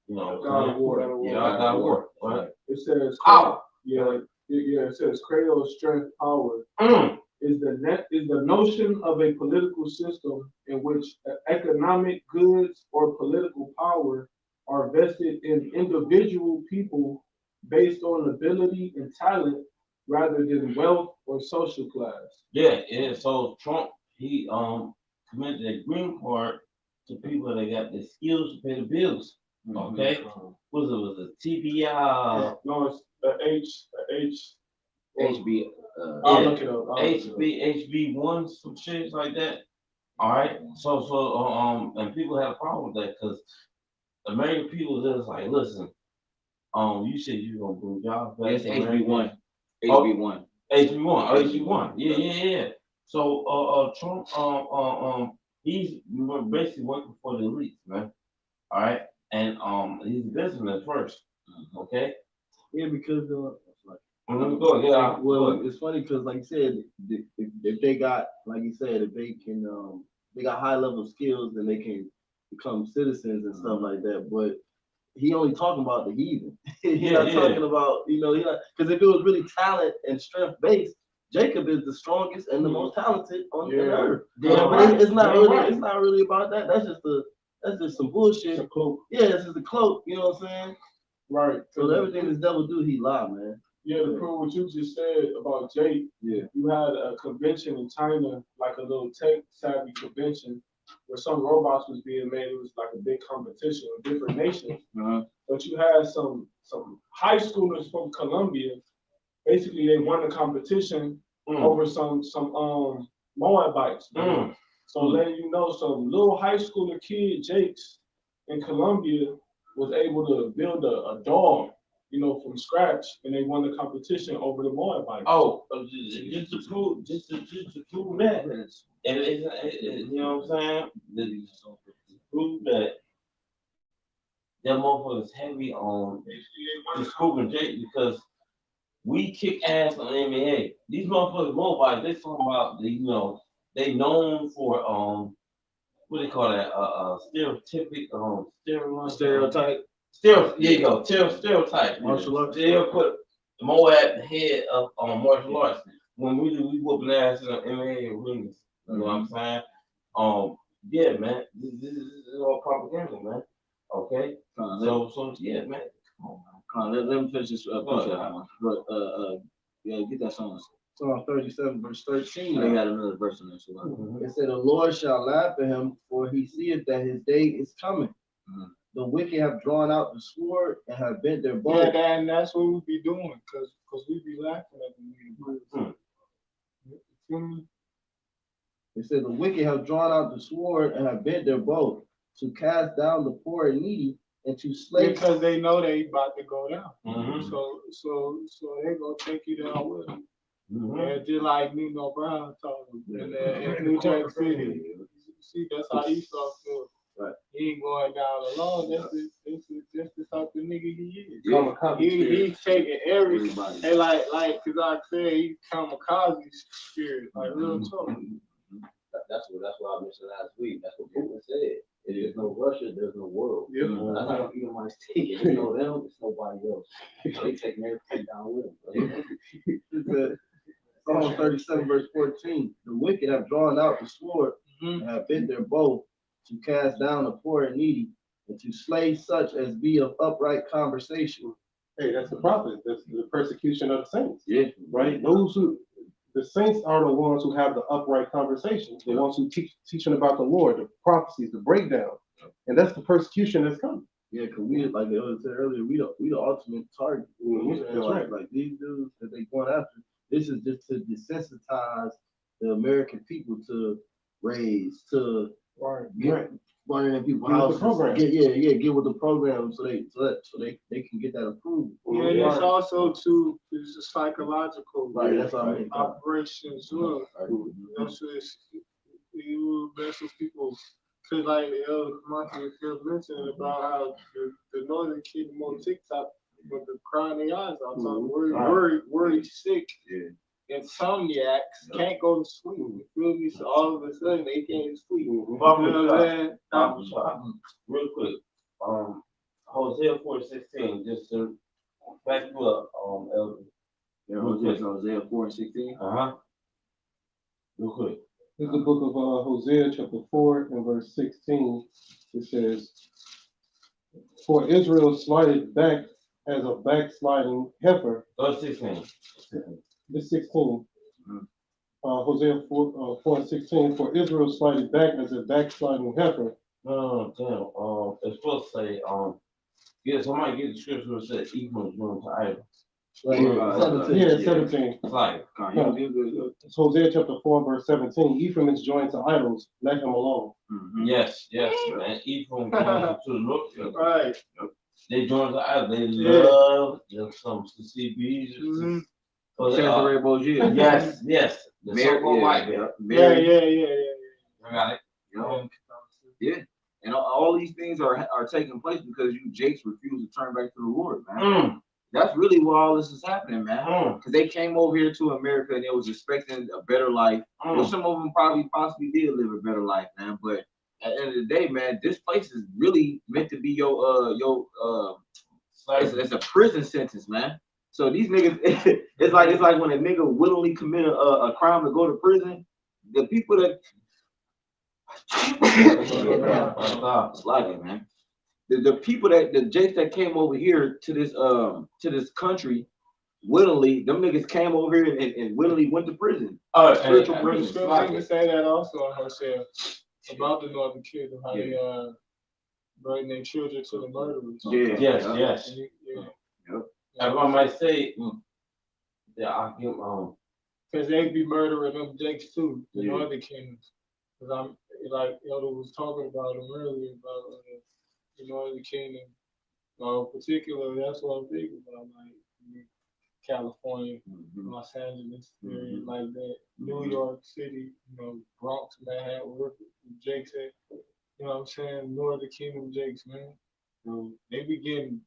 [SPEAKER 5] you know,
[SPEAKER 3] God of War.
[SPEAKER 5] God of War, right?
[SPEAKER 3] It says
[SPEAKER 5] Power.
[SPEAKER 3] Yeah, it says Kratos' strength power
[SPEAKER 5] Mm.
[SPEAKER 3] is the notion of a political system in which economic goods or political power are vested in individual people based on ability and talent rather than wealth or social class.
[SPEAKER 5] Yeah, yeah. So Trump, he committed a green card to people that got the skills to pay the bills. Okay, was it TBI?
[SPEAKER 3] No, it's the H.
[SPEAKER 7] HB.
[SPEAKER 3] I'll
[SPEAKER 5] Yeah.
[SPEAKER 3] look it up.
[SPEAKER 5] HB1, some shit like that. All right. So and people have a problem with that because American people just like, listen, you said you gonna bring jobs back.
[SPEAKER 7] It's
[SPEAKER 5] to America.
[SPEAKER 7] HB1.
[SPEAKER 5] Oh,
[SPEAKER 7] HB1.
[SPEAKER 5] HB1. Yeah. So Trump, he's basically working for the elites, man. All right, and he's a businessman first. Okay.
[SPEAKER 4] Yeah, because
[SPEAKER 5] Let me go. Yeah.
[SPEAKER 4] well, it's funny because like you said, if they got, like you said, if they can, they got high level skills, then they can become citizens and stuff like that. But he only talking about the heathen. He's not talking about, because if it was really talent and strength based, Jacob is the strongest and the most talented on the earth. It's not really about that. That's just some bullshit.
[SPEAKER 3] It's a cloak.
[SPEAKER 4] Yeah, it's just a cloak. You know what I'm saying?
[SPEAKER 3] Right.
[SPEAKER 4] So everything this devil do, he lie, man.
[SPEAKER 3] Yeah, to prove what you just said about Jake, you had a convention in China, like a little tech savvy convention, where some robots was being made. It was like a big competition with different nations. But you had some high schoolers from Colombia. Basically, they won the competition over some Moabites. So letting you know, some little high schooler kid, Jakes, in Colombia, was able to build a dog, from scratch, and they won the competition over the Moabites.
[SPEAKER 5] Oh, just to prove that, and you know what I'm saying? To prove that that motherfuckers heavy on just proving Jake because we kick ass on NBA. These motherfuckers mobiles, they talking about they known for what they call that stereotypic
[SPEAKER 4] Stereotype.
[SPEAKER 5] There you go. Stereotype.
[SPEAKER 4] Martial arts.
[SPEAKER 5] They'll put more at the head of martial arts. When we whooping ass in the MMA arenas. You know what I'm saying? Yeah, man. This is all propaganda, man. Okay. So yeah, man.
[SPEAKER 1] Come on, let me finish this picture. But yeah, get that song.
[SPEAKER 4] Psalm 37, verse 13.
[SPEAKER 1] They got another verse in there. So
[SPEAKER 4] It said, the Lord shall laugh at him, for he seeth that his day is coming. The wicked have drawn out the sword and have bent their bow.
[SPEAKER 3] Yeah, and that's what we be doing, cause we be laughing at the nigga.
[SPEAKER 4] It said, the wicked have drawn out the sword and have bent their bow to cast down the poor and needy and to slay.
[SPEAKER 3] Because they know they about to go down. So they gonna take you down with them. And just like Nino Brown told him in New Jack City. See, that's how Esau feels.
[SPEAKER 4] Right.
[SPEAKER 3] He ain't going down alone. That's the type of nigga he is. He's taking everybody. And like, cause I said, he's kamikaze spirit. Like real talk.
[SPEAKER 7] That's what I mentioned last week. That's what Putin said. If there's no Russia, there's no world. That's how you might say it. There's no them, there's nobody else. They taking everything down with them.
[SPEAKER 4] Psalm 37, verse 14. The wicked have drawn out the sword and have bent their bow to cast down the poor and needy and to slay such as be of upright conversation.
[SPEAKER 2] Hey, that's the prophet. That's the persecution of the saints.
[SPEAKER 4] Yeah.
[SPEAKER 2] Right? The saints are the ones who have the upright conversations, the ones who teaching about the Lord, the prophecies, the breakdown. And that's the persecution that's coming.
[SPEAKER 4] Yeah, because we, like I said earlier, we the ultimate target.
[SPEAKER 2] That's right.
[SPEAKER 4] Like these dudes that they going after, this is just to desensitize the American people to raise, to get running in people's houses. Get with the program so they can get that approved.
[SPEAKER 3] Yeah, it's also it's a psychological
[SPEAKER 4] that's what I mean.
[SPEAKER 3] Operation as well. That's what you mess with people. Cause like Martin mentioned about how the Northern Kingdom on TikTok, with the crying their eyes out, talking
[SPEAKER 5] Right.
[SPEAKER 3] worried, sick,
[SPEAKER 1] Yeah.
[SPEAKER 3] insomniacs, can't go to sleep. You feel me? So all of a sudden they can't sleep. You know
[SPEAKER 5] Barbara
[SPEAKER 3] what I'm saying?
[SPEAKER 5] Shah, real quick. Hosea 4:16, just to back you up, Elder.
[SPEAKER 1] Yeah, Hosea 4:16.
[SPEAKER 5] Real quick.
[SPEAKER 2] This is the book of Hosea, chapter 4, and verse 16. It says, "For Israel slided back as a backsliding heifer."
[SPEAKER 5] Verse 16.
[SPEAKER 2] This 16.
[SPEAKER 1] Mhm.
[SPEAKER 2] Hosea 4:16. "For Israel slided back as a backsliding heifer."
[SPEAKER 5] No, damn. It's supposed to say, yeah, somebody get the scripture that says Ephraim is going to idol.
[SPEAKER 2] Yeah, 17.
[SPEAKER 5] It's like,
[SPEAKER 2] It's Hosea chapter 4, verse 17. "Ephraim is joined to idols, let him alone."
[SPEAKER 5] yes, man. Ephraim comes to the north.
[SPEAKER 3] Right.
[SPEAKER 5] They join the idol. They love some CCBs.
[SPEAKER 3] Mm-hmm.
[SPEAKER 1] Cesare Borgia.
[SPEAKER 5] Yes. The so-called white man.
[SPEAKER 3] Yeah.
[SPEAKER 5] I got it.
[SPEAKER 1] Yeah. And all these things are taking place because you Jakes refuse to turn back to the Lord, man. That's really what all this is happening, man. Because they came over here to America and they was expecting a better life. Well, some of them possibly did live a better life, man. But at the end of the day, man, this place is really meant to be it's a prison sentence, man. So these niggas, it's like when a nigga willingly commit a crime to go to prison. The people that slacking, man. The people the Jakes that came over here to this country willingly, them niggas came over here and willingly went to prison.
[SPEAKER 3] Spiritual prison. Let me say that also on Hosea about the Northern Kingdom, how they bring their children to the murderers.
[SPEAKER 5] Yes. Everyone might say, I give
[SPEAKER 3] because they be murdering them Jakes too, the Northern Kingdoms. Because I'm like Elder was talking about them earlier about the Northern Kingdom. Particularly, that's what I'm thinking about, like California, Los Angeles, areas like that, New York City, Bronx, Manhattan, wherever Jake said, you know what I'm saying, Northern Kingdom Jakes, man. So they be getting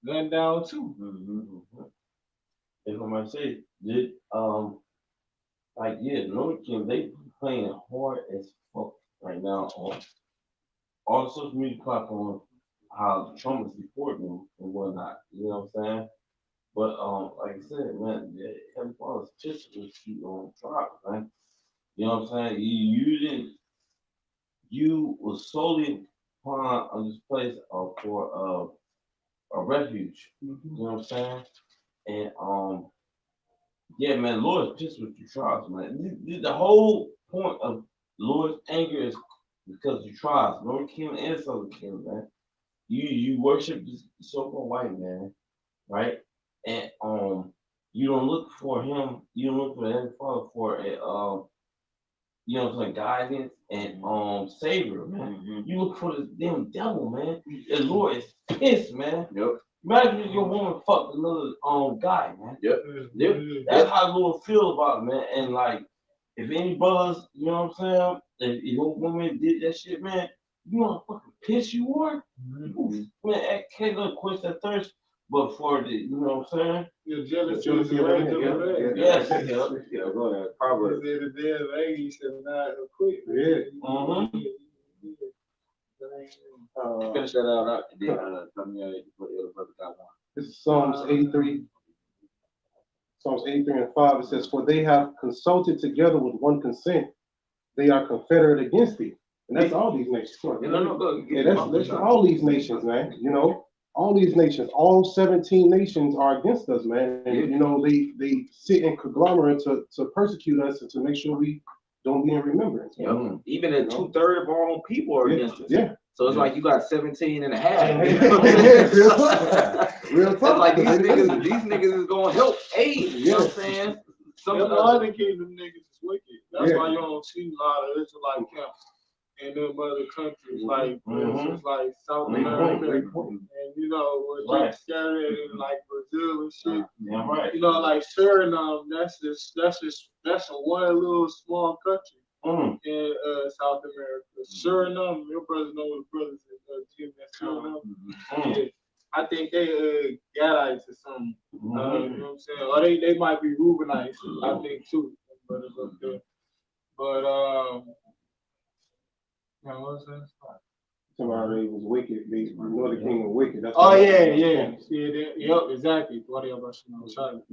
[SPEAKER 3] gunned down too.
[SPEAKER 5] If I might say, North King, they playing hard as fuck right now on all the social media platforms, how Trump is reporting them and whatnot. You know what I'm saying? But like I said, man, Heavenly Father's picture with you on trial, man. You know what I'm saying? You was solely upon this place for a refuge. You know what I'm saying? And yeah, man, Lord's pissed with you trials, man. The whole point of Lord's anger is because you trials. Northern Kingdom and Southern Kingdom, man. You worship this so-called white man, right? And you don't look for him. You don't look for the Heavenly Father for a you know what I'm saying, guidance and savior, man. You look for this damn devil, man. The Lord is pissed, man. Imagine if your woman fucked another guy, man. That's how the Lord feel about it, man. And like, if any brothers, you know what I'm saying, if your woman did that shit, man, you know how fucking pissed you were? Man, I can't go quench that thirst, but for the, you know what I'm saying?
[SPEAKER 3] You're jealous of the rage of the leg.
[SPEAKER 5] Yes.
[SPEAKER 1] Go ahead. Proverbs.
[SPEAKER 3] The day of anger, he said, not quit.
[SPEAKER 1] Finish that out, and then tell me what the other brother got one.
[SPEAKER 2] This is Psalms 83. Psalms 83 and 5. It says, "For they have consulted together with one consent. They are confederate against thee." And that's all these nations. That's all these nations, man. You know, all these nations, all 17 nations are against us, man. And you know, they sit in conglomerate to persecute us and to make sure we don't be in remembrance.
[SPEAKER 1] Even 2/3 of our own people are against us. So it's like you got 17 and a half. Real talk. Like these niggas is gonna help aid. You know what I'm saying?
[SPEAKER 3] Some of the other kingdom niggas is wicked. That's why you don't see a lot of Israelite camps in them other countries, like for instance, like South America, and you know, where they scattered in like Brazil and shit. You know, like Suriname, that's a one little small country in South America. Suriname, your brothers know the brothers in Suriname. I think they Gadites or something. You know what I'm saying? Or they might be Reubenites, I think too. But it's up there. But now what's that?
[SPEAKER 2] Somebody was wicked. They Northern Kingdom wicked. That's
[SPEAKER 3] Oh
[SPEAKER 2] what
[SPEAKER 3] yeah. Yep, exactly. What are about you know, Charlie?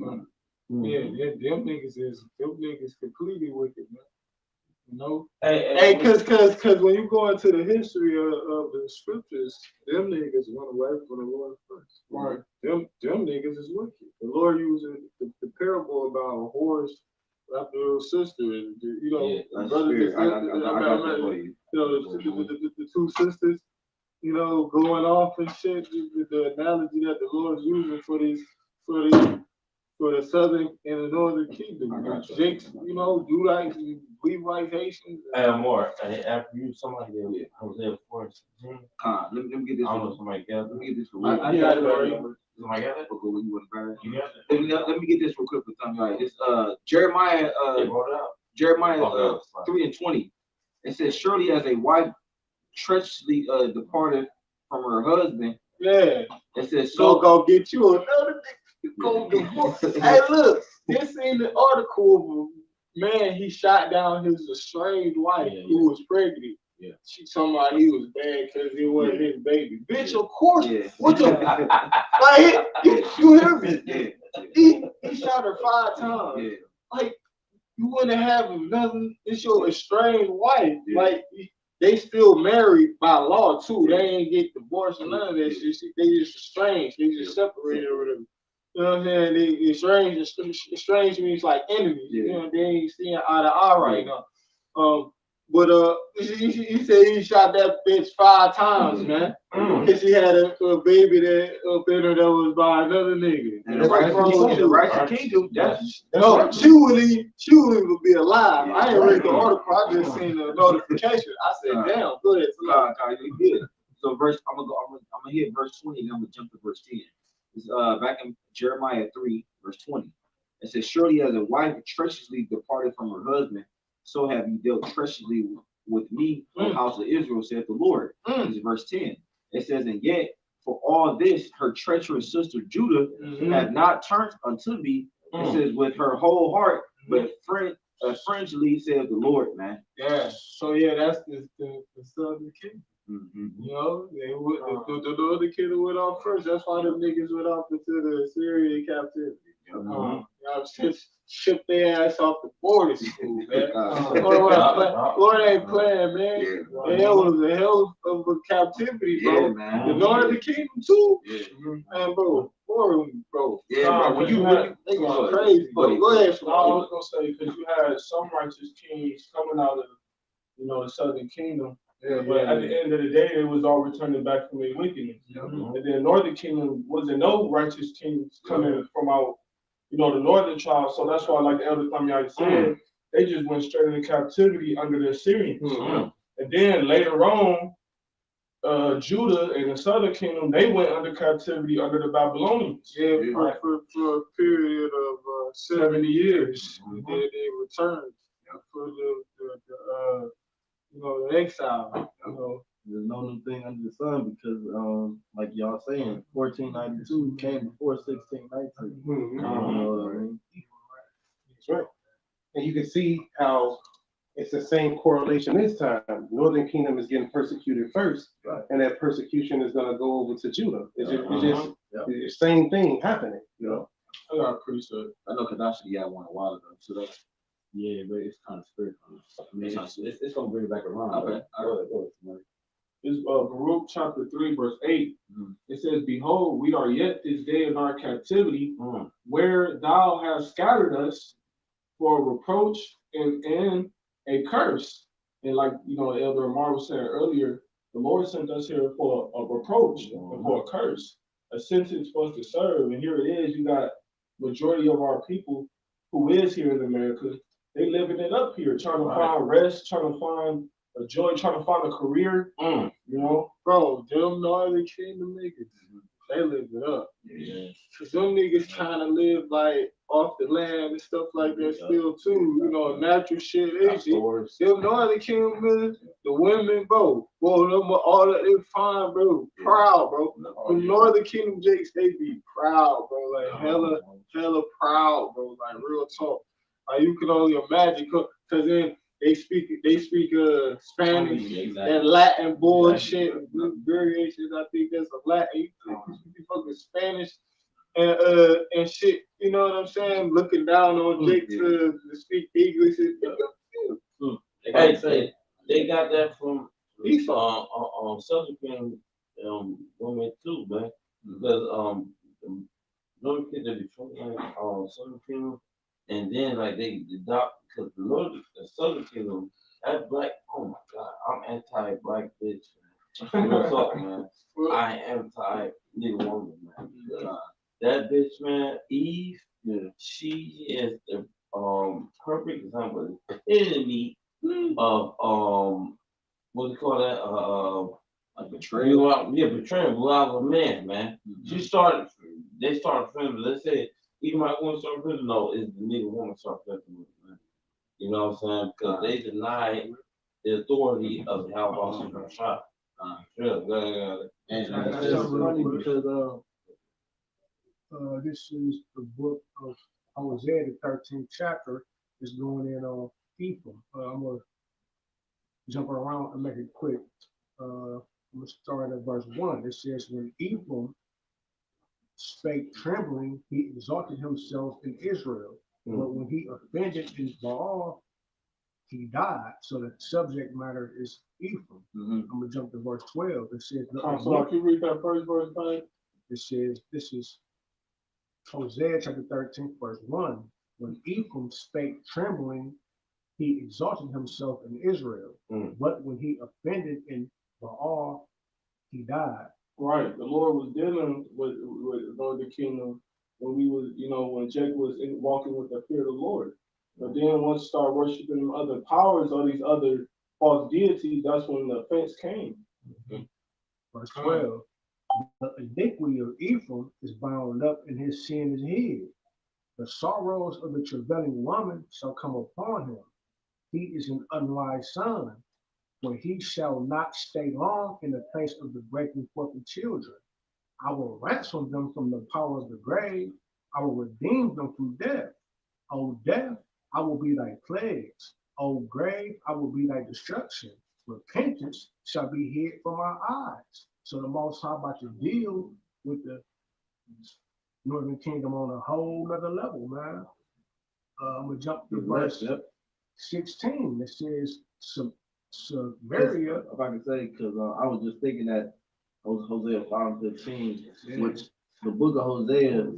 [SPEAKER 3] Yeah, them niggas completely wicked, man. You know? Hey, cause when you go into the history of the scriptures, them niggas went away from the Lord first. Right. Them niggas is wicked. The Lord using the parable about a horse after a sister, and you know, brothers and sisters. I got that for you. You know, the two sisters, you know, going off and shit. The analogy that the Lord's using for the southern and the northern kingdom. Jakes, you know, Judites, Levites, Haitians.
[SPEAKER 5] More. After you, somebody else. I was there for
[SPEAKER 1] Let me get this.
[SPEAKER 5] I don't know if somebody got it.
[SPEAKER 1] Let me get this real quick.
[SPEAKER 3] I got it already.
[SPEAKER 5] Somebody got it?
[SPEAKER 1] Okay, when you want to buy it.
[SPEAKER 5] You got it?
[SPEAKER 1] Let me get this real quick for Tommy. All right, this Jeremiah
[SPEAKER 5] They brought it out.
[SPEAKER 1] Jeremiah
[SPEAKER 5] Okay,
[SPEAKER 1] 3:20. It says, surely as a wife treacherously departed from her husband.
[SPEAKER 3] Yeah.
[SPEAKER 1] It says,
[SPEAKER 3] So go get you another nigga. Go divorce. Hey, look, this ain't the article of a man. He shot down his estranged wife who was pregnant.
[SPEAKER 1] Yeah.
[SPEAKER 3] She talking about he was bad because it wasn't his baby. Bitch, of course.
[SPEAKER 1] Yeah.
[SPEAKER 3] What the? Like, you hear me?
[SPEAKER 1] Yeah.
[SPEAKER 3] He shot her 5 times.
[SPEAKER 1] Yeah.
[SPEAKER 3] Like, you wouldn't have another. It's your estranged wife.
[SPEAKER 1] Yeah.
[SPEAKER 3] Like, they still married by law too. They ain't get divorced or none of that shit. They just estranged. They just separated or whatever. You know what I'm saying? They estranged means like enemies.
[SPEAKER 1] Yeah.
[SPEAKER 3] You know, they ain't seeing eye to eye right now. But he said he shot that bitch 5 times, man. Cause she had a baby that up in her that was by another nigga.
[SPEAKER 1] And the righteous kingdom,
[SPEAKER 3] no, she wouldn't even be alive. Yeah, I ain't read the article. I just seen the notification. I said, damn, go ahead.
[SPEAKER 1] So I'm gonna hit verse 20, and I'm gonna jump to verse 10. It's back in Jeremiah 3, verse 20. It says, surely as a wife treacherously departed from her husband, so have you dealt treacherously with me, O house of Israel, saith the Lord. This is verse 10. It says, and yet for all this, her treacherous sister Judah had not turned unto me. It says, with her whole heart, but friendly, says the Lord, man.
[SPEAKER 3] Yeah. So yeah, that's the southern kingdom. You know, the northern kingdom went off first. That's why them niggas went off into the Syrian captivity. You know, ship their ass off the border school, man. Lord ain't playing, man. Yeah. It was a hell of a captivity, bro.
[SPEAKER 1] Yeah, man.
[SPEAKER 3] The northern kingdom too.
[SPEAKER 1] Yeah.
[SPEAKER 3] Man, bro. Bro.
[SPEAKER 1] Yeah, bro.
[SPEAKER 3] When you they going crazy. Go ahead.
[SPEAKER 6] I was gonna say because you had some righteous kings coming out of the southern kingdom. Yeah, but at the end of the day, they was all returning back from their wickedness. And then northern kingdom wasn't no righteous kings coming from out, the northern tribes. So that's why, like the elder Tamiya said, they just went straight into captivity under the Assyrians. And then later on, Judah and the southern kingdom, they went under captivity under the Babylonians.
[SPEAKER 3] Yeah, for a period of 70 years. And then they returned for the the exile.
[SPEAKER 4] There's no new thing under the sun because, like y'all saying, 1492 came before 1619. You know what I mean?
[SPEAKER 2] That's right. And you can see how it's the same correlation this time. Northern Kingdom is getting persecuted first, and that persecution is going to go over to Judah. It's just the same thing happening.
[SPEAKER 3] I got a precept.
[SPEAKER 1] I know Kadashi had one a while ago. So that's
[SPEAKER 7] yeah, but it's kind of spiritual. I mean, it's gonna bring it back around.
[SPEAKER 1] okay.
[SPEAKER 7] Go ahead.
[SPEAKER 6] It's Baruch chapter 3, verse 8. It says, behold, we are yet this day in our captivity, where thou hast scattered us for a reproach and a curse. And like Elder Amar was saying earlier, the Lord sent us here for a reproach and for a curse, a sentence for us to serve. And here it is, you got majority of our people who is here in America, they living it up here, trying to find rest, trying to find a joy, trying to find a career.
[SPEAKER 3] Bro, them northern kingdom niggas, they live it up. Yeah. Cause them niggas trying to live like off the land and stuff like that still too. Natural shit. Them northern kingdom, the the women, bro, them all that they fine, bro, proud, bro. The Northern Kingdom Jakes, they be proud, bro, like hella proud, bro, like real talk. Like you can only imagine, cause then they speak Spanish and Latin bullshit, variations. I think that's a Latin. You speak fucking Spanish and shit. You know what I'm saying? Looking down on Jake to speak English.
[SPEAKER 5] Hey, they got that from Southern women too, man. Because Northern Kingdom, Detroit, Southern Kingdom, and then like they adopt because the Southern Kingdom, that black. Oh my God, I'm anti-black bitch. Real talk, man. I am anti-nigga woman, man. That bitch, man, Eve. She is the perfect example, the epitome of what do you call that? A betrayal. Betrayal, blew out of a man, man. They started filming, let's say, even my woman started filming, no, it's the nigga woman started filming, man. You know what I'm saying? Because they denied the authority of the House of shot.
[SPEAKER 4] And it's funny because
[SPEAKER 6] this is the book of Hosea, the 13th chapter, is going in on Ephraim. I'm gonna jump around and make it quick. I'm gonna start at verse 1. It says, when Ephraim spake trembling, he exalted himself in Israel. But when he offended in Baal, he died. So the subject matter is Ephraim. I'm gonna jump to verse 12. It says,
[SPEAKER 3] so can you read that first verse, thing?
[SPEAKER 6] It says, this is Hosea chapter 13, verse 1. When Ephraim spake trembling, he exalted himself in Israel. But when he offended in Baal, he died.
[SPEAKER 3] Right. The Lord was dealing with Northern Kingdom when we was, when Jacob was walking with the fear of the Lord. But then once you start worshiping other powers or these other false deities, that's when the offense came.
[SPEAKER 6] Verse 12. The iniquity of Ephraim is bound up, and his sin is hid. The sorrows of the travailing woman shall come upon him. He is an unwise son, for he shall not stay long in the place of the breaking forth of children. I will ransom them from the power of the grave. I will redeem them from death. O death, I will be thy plagues. O grave, I will be thy destruction. Repentance shall be hid from our eyes. So the Most High about to deal with the Northern Kingdom on a whole nother level, man. I'm gonna jump to verse 16. It says Samaria.
[SPEAKER 4] If I can say, because I was just thinking that Hosea 5:15, which the book of Hosea,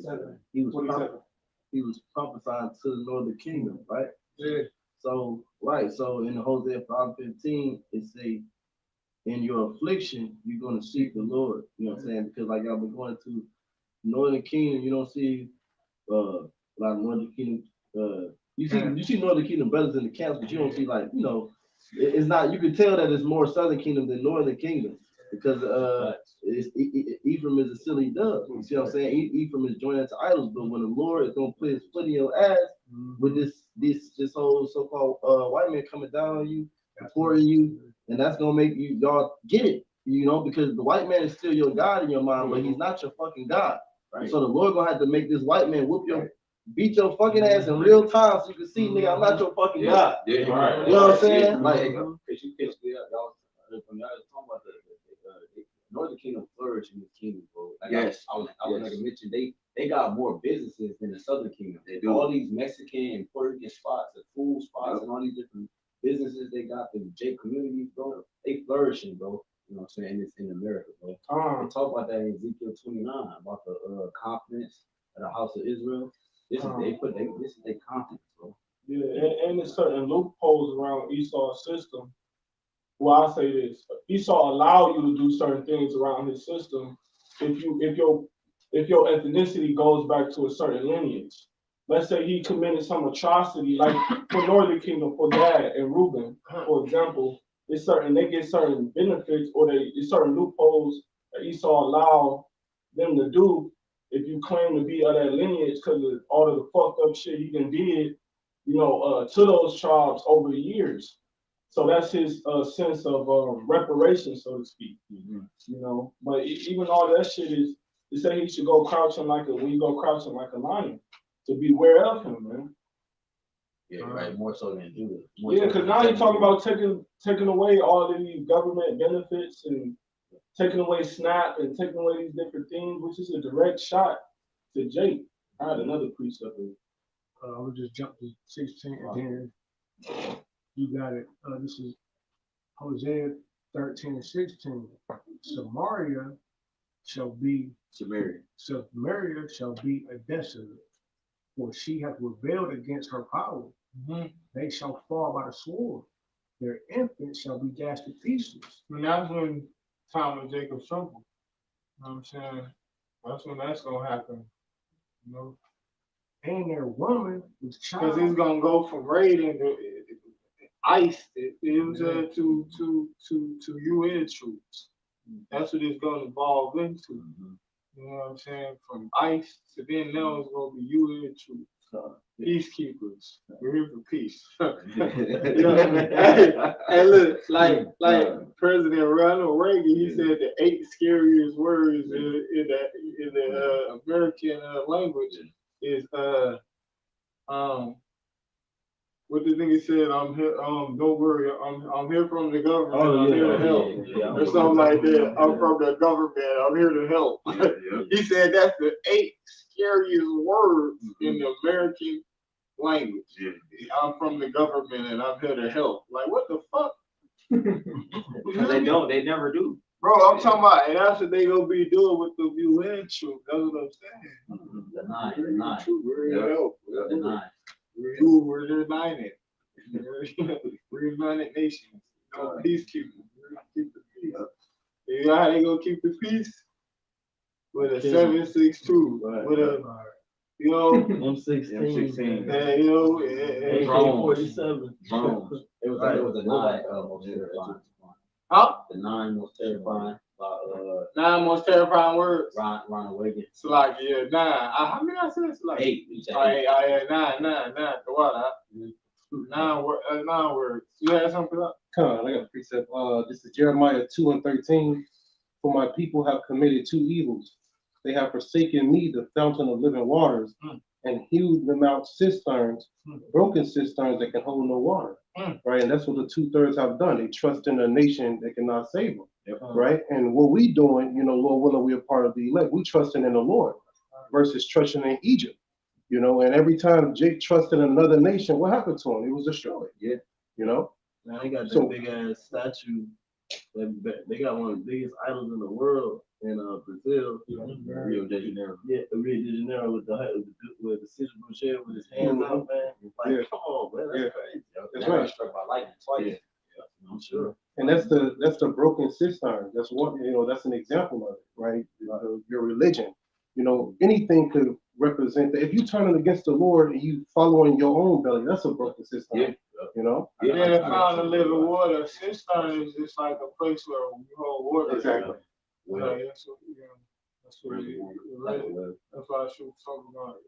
[SPEAKER 4] he was prophesying to the Northern Kingdom, right?
[SPEAKER 3] Yeah.
[SPEAKER 4] So in Hosea 5:15, it say, in your affliction, you're gonna seek the Lord. You know what I'm saying? Because like y'all been going to Northern Kingdom, you don't see a lot of Northern Kingdom. You see Northern Kingdom brothers in the camps, but you don't see it's not. You can tell that it's more Southern Kingdom than Northern Kingdom because Ephraim is a silly dove. You see what I'm saying? Ephraim is joined to idols, but when the Lord is gonna put his foot in your ass with this whole so-called white man coming down on you, supporting you, and that's gonna make y'all get it. Because the white man is still your God in your mind, but he's not your fucking God. Right. So the Lord gonna have to make this white man beat your fucking ass in real time so you can see, nigga, I'm not your fucking God.
[SPEAKER 7] Yeah, right.
[SPEAKER 4] You know what I'm saying?
[SPEAKER 7] Because you catch y'all talking about the Northern Kingdom flourishing in the kingdom, bro. Like yes. I was like I mentioned, they got more businesses than the Southern Kingdom. They do. All these Mexican and Puerto Rican spots, the food spots, and all these different businesses they got, the J communities, bro. They flourishing, bro. You know what I'm saying? It's in America, bro. They talk about that in Ezekiel 29 about the confidence of the house of Israel. This is their confidence, bro.
[SPEAKER 3] Yeah, and there's certain loopholes around Esau's system. Well, I'll say this: Esau allow you to do certain things around his system if your ethnicity goes back to a certain lineage. Let's say he committed some atrocity, like for Northern Kingdom, for Gad and Reuben, for example. They get certain benefits or there's certain loopholes that Esau allow them to do if you claim to be of that lineage because of all of the fucked up shit he done did, to those tribes over the years. So that's his sense of reparation, so to speak.
[SPEAKER 1] Mhm.
[SPEAKER 3] You know, but even all that shit is, they say he should go crouching like a, when you go crouching like a lion, to beware of him, man.
[SPEAKER 5] Yeah, right. More so than do it. More
[SPEAKER 3] Yeah,
[SPEAKER 5] so
[SPEAKER 3] because
[SPEAKER 5] than
[SPEAKER 3] now you're
[SPEAKER 5] technically.
[SPEAKER 3] talking about taking away all of these government benefits and taking away SNAP and taking away these different things, which is a direct shot to Jake. I had another precept.
[SPEAKER 6] We'll just jump to 16 and then you got it. This is Hosea 13 and 16. Samaria shall be
[SPEAKER 1] Samaria.
[SPEAKER 6] Samaria shall be a desolate, for she hath rebelled against her power. They shall fall by the sword. Their infants shall be dashed to pieces.
[SPEAKER 3] And that's when time of Jacob's trouble. You know what I'm saying? That's when that's gonna happen. You know?
[SPEAKER 6] And their woman was
[SPEAKER 3] Because
[SPEAKER 6] child.
[SPEAKER 3] he's gonna go from raiding to ICE to UN troops. That's what it's gonna evolve into. You know what I'm saying? From ICE to then now it's gonna be UN troops. Peacekeepers. We're here for peace. You know, hey, look, like President Ronald Reagan, he said the 8 scariest words in the American language is what the thing he said, I'm here, don't worry, I'm here from the government, I'm here to help. Or something like that. I'm from the government, I'm here to help. He said that's the 8 scariest words in the American language. I'm from the government and I'm here to help. Like, what the fuck?
[SPEAKER 1] Because they never do.
[SPEAKER 3] Bro, I'm talking about, and that's what they gonna be doing with the UN troops. That's what I'm saying.
[SPEAKER 5] The nine.
[SPEAKER 3] We're here to help.
[SPEAKER 5] The 9.
[SPEAKER 3] We're united. We're United Nations. Peacekeepers. We're gonna keep the peace. You know how they gonna keep the peace? With a 7.62. With a, you know,
[SPEAKER 4] M16.
[SPEAKER 3] you know,
[SPEAKER 5] AK-47.
[SPEAKER 1] Drones.
[SPEAKER 5] It was the 9 most terrifying.
[SPEAKER 3] huh?
[SPEAKER 5] The 9 most terrifying.
[SPEAKER 3] 9 most terrifying words.
[SPEAKER 5] Ronald Reagan.
[SPEAKER 3] It's like, yeah, 9. How many I said? It's like
[SPEAKER 5] 8. You said
[SPEAKER 3] I
[SPEAKER 5] 8.
[SPEAKER 3] 9. The what? 9 words. You had something up?
[SPEAKER 2] Come on, I got a precept. This is Jeremiah 2 and 13. For my people have committed 2 evils. They have forsaken me, the fountain of living waters, and hewed them out cisterns, broken cisterns that can hold no water. Right, and that's what the 2/3 have done. They trust in a nation that cannot save them. Right, and what we doing, you know, Lord willing, we are part of the elect. We trusting in the Lord versus trusting in Egypt. You know, and every time Jake trusted in another nation, what happened to him? He was destroyed.
[SPEAKER 4] Yeah.
[SPEAKER 2] You know.
[SPEAKER 4] Man, they got that big ass statue. They got one of the biggest idols in the world in Brazil.
[SPEAKER 1] Rio de Janeiro.
[SPEAKER 4] Yeah, Rio de Janeiro with the Caesar Boucher with his hands out, man. Like, come on, man, that's crazy.
[SPEAKER 2] That's right.
[SPEAKER 5] Struck by lightning twice.
[SPEAKER 1] Yeah.
[SPEAKER 4] I'm sure.
[SPEAKER 2] And that's the broken cistern. That's what, you know, that's an example of it, right? Your religion. You know, anything could represent that. If you turn it against the Lord and you following your own belly, that's a broken cistern.
[SPEAKER 1] Yeah.
[SPEAKER 2] You know?
[SPEAKER 3] Yeah, found the living water. Cistern is just like a place where you hold water.
[SPEAKER 2] Exactly.
[SPEAKER 3] Well, that's what, you know, that's what that's why I should talk about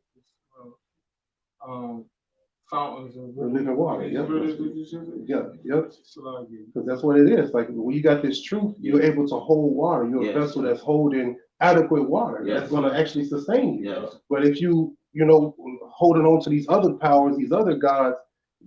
[SPEAKER 3] fountains of
[SPEAKER 2] living water. Yep.
[SPEAKER 3] Yeah.
[SPEAKER 2] Yep. Because that's what it is. Like when you got this truth, you're able to hold water. You're a vessel that's holding adequate water. That's going to actually sustain you.
[SPEAKER 1] Yes.
[SPEAKER 2] But if you know, holding on to these other powers, these other gods,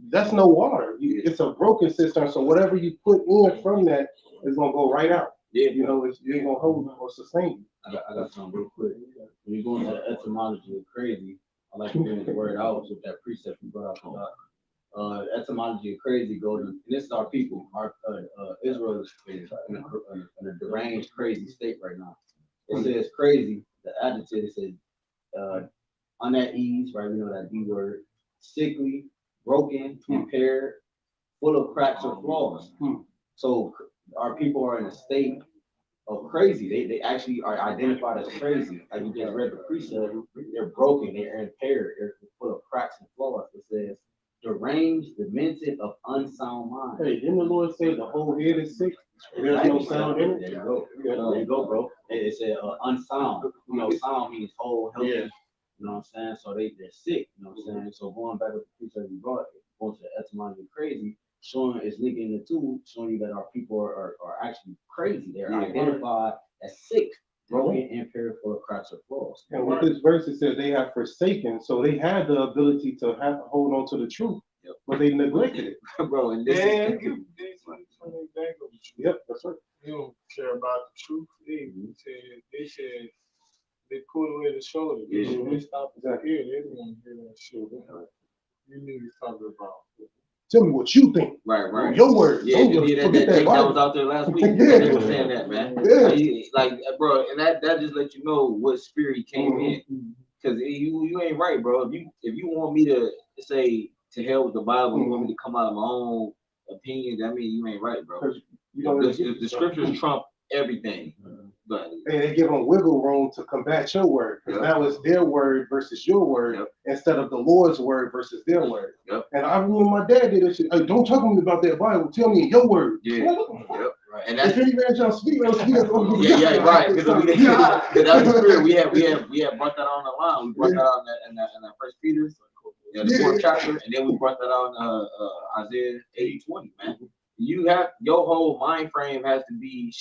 [SPEAKER 2] that's no water. It's a broken cistern. So whatever you put in from that is going to go right out.
[SPEAKER 1] Yeah.
[SPEAKER 2] You know, it's going to hold or sustain you.
[SPEAKER 5] I got something real quick. When you go into the etymology of crazy, I like to bring the word out with that precept you brought up. Etymology of crazy goes, and this is our people. Our Israel is in a deranged, crazy state right now. It says crazy. The adjective it says on that ease, right? We know that D word. Sickly, broken, impaired, full of cracks or flaws. So our people are in a state of crazy. They actually are identified as crazy. Like you just read the precept, they're broken, they're impaired, they're full of cracks and flaws. It says deranged, demented, of unsound mind.
[SPEAKER 2] Hey, didn't the Lord say the whole head is sick? There's no sound in it.
[SPEAKER 5] There you go. There you go, bro. It said unsound. You know, sound means whole, healthy.
[SPEAKER 2] Yeah.
[SPEAKER 5] You know what I'm saying? So they're sick. You know what I'm saying? So going back with the precept you brought, going to the etymology of crazy,
[SPEAKER 7] showing it's linking the two, showing you that our people are actually crazy. They're
[SPEAKER 1] Yeah.
[SPEAKER 7] identified as sick, broken, impaired, full of cracks or flaws.
[SPEAKER 2] And with this verse, it says they have forsaken, so they had the ability to have hold on to the truth,
[SPEAKER 1] Yep.
[SPEAKER 2] but they neglected it.
[SPEAKER 1] Bro, and this
[SPEAKER 3] Man,
[SPEAKER 1] is
[SPEAKER 3] you did something back of the truth.
[SPEAKER 2] Yep, that's right.
[SPEAKER 3] You don't care about the truth. They said they pulled away the shoulder.
[SPEAKER 1] Yeah.
[SPEAKER 3] They stopped the ear. They didn't want to hear that shit. You need to talk about.
[SPEAKER 2] Tell me what you think.
[SPEAKER 1] right.
[SPEAKER 2] Your word.
[SPEAKER 1] Yeah,
[SPEAKER 2] Don't
[SPEAKER 1] that
[SPEAKER 2] forget that
[SPEAKER 1] Jake that
[SPEAKER 2] Bible.
[SPEAKER 1] was out there last week.
[SPEAKER 2] Yeah.
[SPEAKER 1] They were saying that, man.
[SPEAKER 2] Yeah.
[SPEAKER 1] Like, bro, and that just let you know what spirit he came in. Because you ain't right, bro. If you want me to say to hell with the Bible, you want me to come out of my own opinion, that means you ain't right, bro.
[SPEAKER 2] You don't
[SPEAKER 1] The scriptures trump everything. But
[SPEAKER 2] and they give them wiggle room to combat your word. Because now it's their word versus your word instead of the Lord's word versus their word. And I remember my dad did this shit. Hey, don't talk to me about that Bible. Tell me your word.
[SPEAKER 1] Right. And
[SPEAKER 2] that's if you read y'all speak,
[SPEAKER 1] right. Because that was spirit. We had brought that on the line. We brought that on in that First Peter, the fourth chapter, and then we brought that on Isaiah 80:20, man. You have your whole mind frame has to be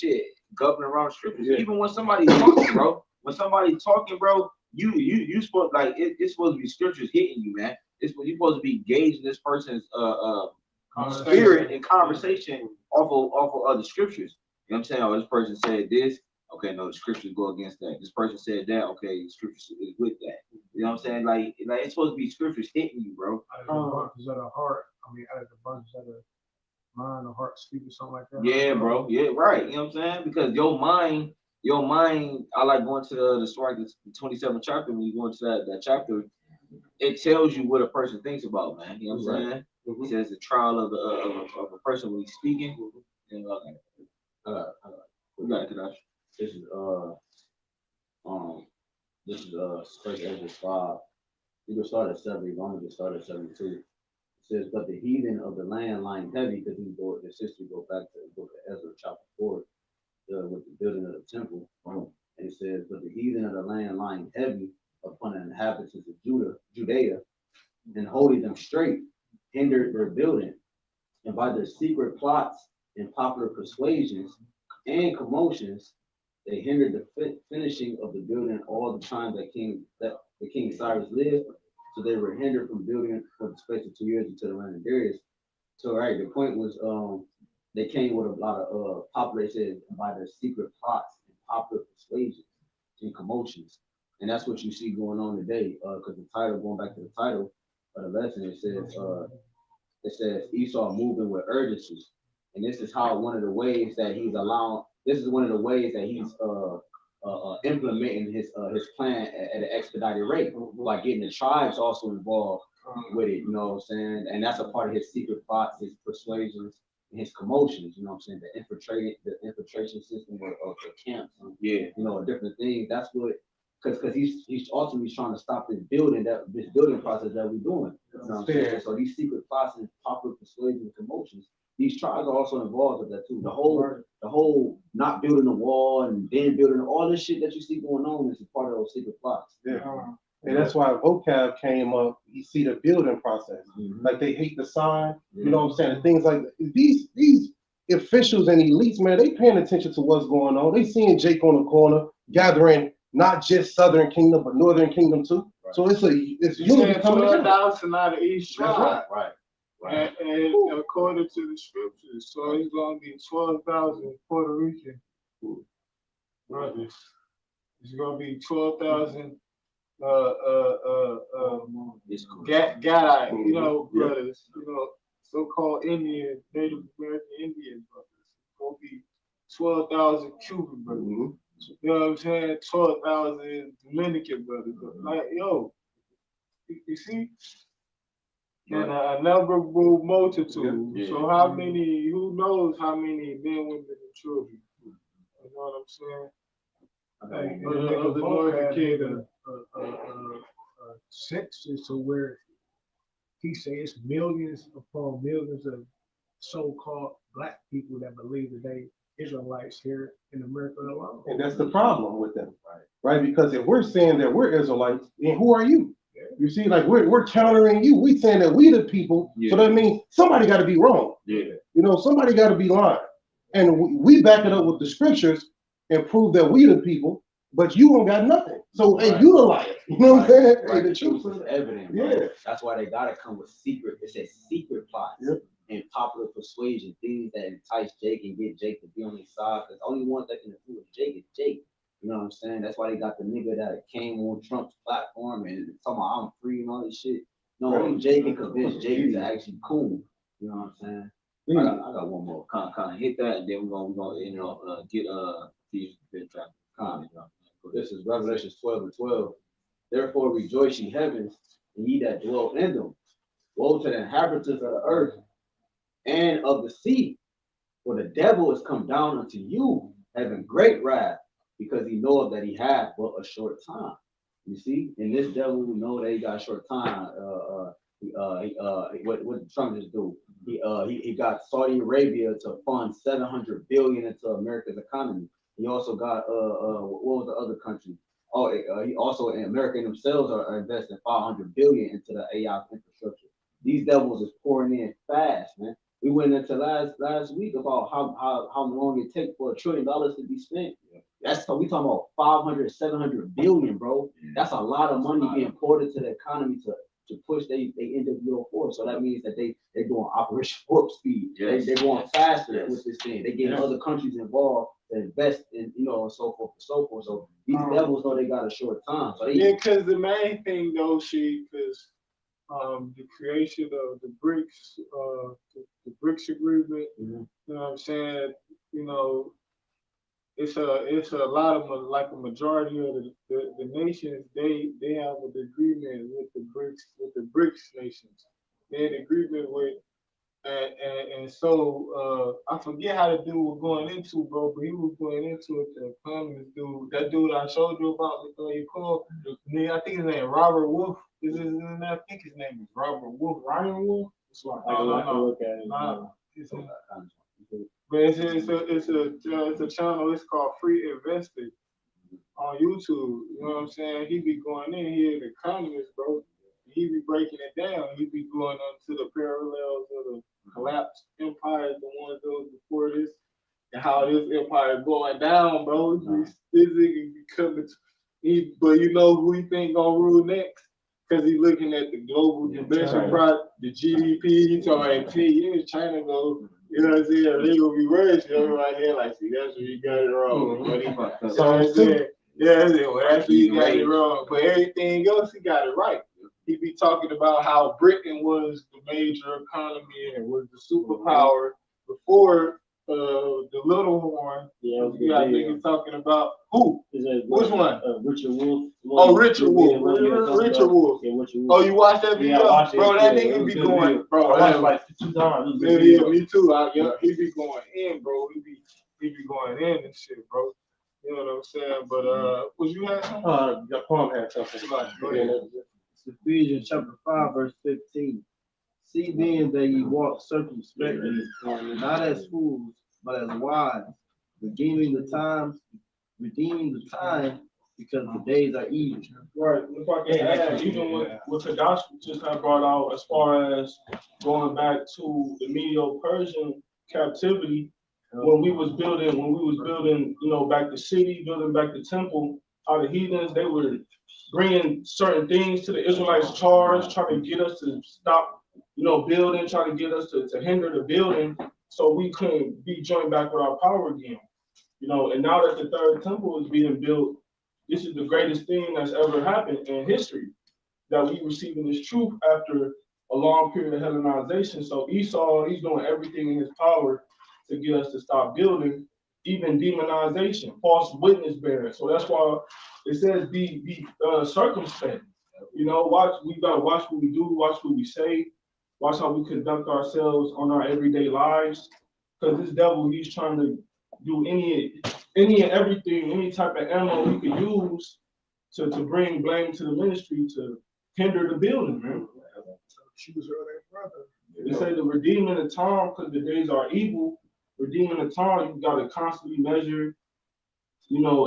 [SPEAKER 1] governed around scriptures. Even when somebody's talking, bro. Bro, you supposed it's supposed to be scriptures hitting you, man. You're supposed to be gauging this person's spirit and conversation off of the scriptures. You know what I'm saying? Oh, this person said this. Okay, no, the scriptures go against that. This person said that. Okay, the scriptures is with that. You know what I'm saying? Like it's supposed to be scriptures hitting you, bro.
[SPEAKER 6] Out of the abundance of the heart. Out of the abundance of the mind, the heart, speak or something like that.
[SPEAKER 1] Yeah, bro. Yeah, right. You know what I'm saying? Because your mind. I like going to the story, the 27th chapter. When you go into that chapter, it tells you what a person thinks about, man. You know what I'm saying? It says the trial of a person when he's speaking. You got it, Kadash.
[SPEAKER 7] This is First Ezra 5. You can start at 70. I'm gonna just start at 72. It says, but the heathen of the land lying heavy, because the sister go back to the book of Ezra chapter 4, with the building of the temple. And it says, but the heathen of the land lying heavy upon the inhabitants of Judea, and holding them straight, hindered their building, and by their secret plots and popular persuasions and commotions, they hindered the finishing of the building all the time that the king Cyrus lived. So they were hindered from building for the space of 2 years until the reign of Darius. So the point was they came with a lot of popular, said, by their secret plots and popular persuasions and commotions. And that's what you see going on today. Because the title, going back to the title of the lesson, it says Esau moving with urgency. And this is how one of the ways that he's implementing his plan at an expedited rate, by getting the tribes also involved with it, you know what I'm saying? And that's a part of his secret plots, his persuasions, and his commotions, you know what I'm saying? The infiltration system of the camps, different things. That's what, because he's ultimately trying to stop this building process that we're doing. You know what I'm saying? So these secret plots and popular persuasions and commotions, these tribes are also involved with that too. The whole not building the wall and then building all this shit that you see going on is a part of those secret plots.
[SPEAKER 2] Yeah. And that's why vocab came up. You see the building process. Like they hate the sign. You know what I'm saying? Things like these officials and elites, man, they paying attention to what's going on. They seeing Jake on the corner gathering not just Southern Kingdom but Northern Kingdom too. Right. So it's unity coming together.
[SPEAKER 3] 12,000 out of each tribe.
[SPEAKER 2] Right.
[SPEAKER 3] And according to the scriptures, so it's gonna be 12,000 Puerto Rican brothers. It's gonna be 12,000 Gadite, brothers, so-called Indian, Native American Indian brothers. It's gonna be 12,000 Cuban brothers. You know what I'm saying? 12,000 Dominican brothers. Like, you see? And a numberable multitude. Yeah. So who knows how many men, women, and children? You know what I'm saying? Of the Northern Kingdom.
[SPEAKER 6] Census to where he says millions upon millions of so-called black people that believe that they Israelites here in America alone.
[SPEAKER 2] And that's the problem with them, right? Because if we're saying that we're Israelites, then who are you? You see, like we're countering you. We saying that we the people.
[SPEAKER 1] Yeah.
[SPEAKER 2] So that means somebody got to be wrong.
[SPEAKER 1] Yeah.
[SPEAKER 2] You know, somebody got to be lying. And we back it up with the scriptures and prove that we the people, but you don't got nothing. So, hey, you the liar. You know what I'm saying?
[SPEAKER 7] Right.
[SPEAKER 2] Hey,
[SPEAKER 7] The truth is evident, bro.
[SPEAKER 2] Yeah.
[SPEAKER 7] That's why they gotta come with secret. It says secret plots
[SPEAKER 2] Yep.
[SPEAKER 7] and popular persuasion, things that entice Jake and get Jake to be on his side. Because the only one that can do it Jake is Jake. You know what I'm saying? That's why they got the nigga that came on Trump's platform and talking about I'm free and all this shit. No, only Jake can convince Jake to actually cool. You know what I'm saying? I got one more.
[SPEAKER 1] Kind of hit that, and then we're gonna get these bit traffic.
[SPEAKER 7] This is Revelation 12:12. Therefore rejoice ye heavens, and ye that dwell in them. Woe to the inhabitants of the earth and of the sea, for the devil is come down unto you, having great wrath, because he knoweth that he hath but a short time. You see, and this devil know that he got a short time. What Trump just do? He got Saudi Arabia to fund 700 billion into America's economy. He also got what was the other country? Oh, he also in America themselves are investing 500 billion into the AI infrastructure. These devils is pouring in fast, man. We went into last week about how long it takes for $1 trillion to be spent. That's we talking about 500, 700 billion, bro. That's a lot of money being poured into the economy to push they NWO forward. So that means that they're doing Operation Warp Speed.
[SPEAKER 1] Yes.
[SPEAKER 7] They're going faster with this thing. They getting other countries involved to invest in, and so forth and so forth. So these devils know they got a short time. So
[SPEAKER 3] because the main thing though, because the creation of the BRICS, the BRICS agreement, you know what I'm saying? You know, it's a lot of like a majority of the nations they have an agreement with the BRICS nations. They had an agreement with and so I forget how the dude was going into, bro, but he was going into it. The economist dude, that dude I showed you about, you call, I think his name Robert Wolf. Is his name? I think his name is Robert Wolf. Ryan Wolf. It's like I can look at it. But it's a channel. It's called Free Investing on YouTube. You know what I'm saying? He be going in here, the economist, bro. He be breaking it down. He be going into the parallels of the collapsed empires, the ones those before this, and how this empire is going down, bro. This nigga be coming. But you know who he think gonna rule next? Because he looking at the global domestic product, the GDP. He talking about 10 years, China go. You know what I'm saying? They gonna be worse. Everybody here like, see, that's where you got it wrong, buddy. So I'm saying, yeah, that's where you got it wrong. But everything else, he got it right. He be talking about how Britain was the major economy and was the superpower before the little horn. Yeah, you got niggas talking about who? Which one?
[SPEAKER 7] Richard Wolf.
[SPEAKER 3] Oh, Richard Wolf. Richard Wolf. Oh, you watched that video?
[SPEAKER 7] Yeah,
[SPEAKER 3] bro, that nigga be going, bro.
[SPEAKER 5] I watched like 2 times.
[SPEAKER 3] Yeah, me too. He be going in, bro. He be going in and shit, bro. You know what I'm saying? But was you had something?
[SPEAKER 2] The poem had something.
[SPEAKER 3] Go ahead.
[SPEAKER 4] Ephesians chapter 5, verse 15. See then that ye walk circumspectly, not as fools, but as wise, redeeming the time, because the days are evil.
[SPEAKER 6] Right. If I can add, even with the gospel just kind of brought out as far as going back to the Medo-Persian captivity, when we was building, back the city, building back the temple, how the heathens, they were bringing certain things to the Israelites charge, trying to get us to stop, building, trying to get us to hinder the building so we couldn't be joined back with our power again. And now that the third temple is being built, this is the greatest thing that's ever happened in history, that we receiving this truth after a long period of Hellenization. So Esau, he's doing everything in his power to get us to stop building, even demonization, false witness bearing. So that's why it says be circumspect. We gotta watch what we do, watch what we say, watch how we conduct ourselves on our everyday lives. Because this devil, he's trying to do any and everything, any type of ammo we could use to bring blame to the ministry to hinder the building, man. They say the redeeming the time, because the days are evil. Redeeming the time, you gotta constantly measure,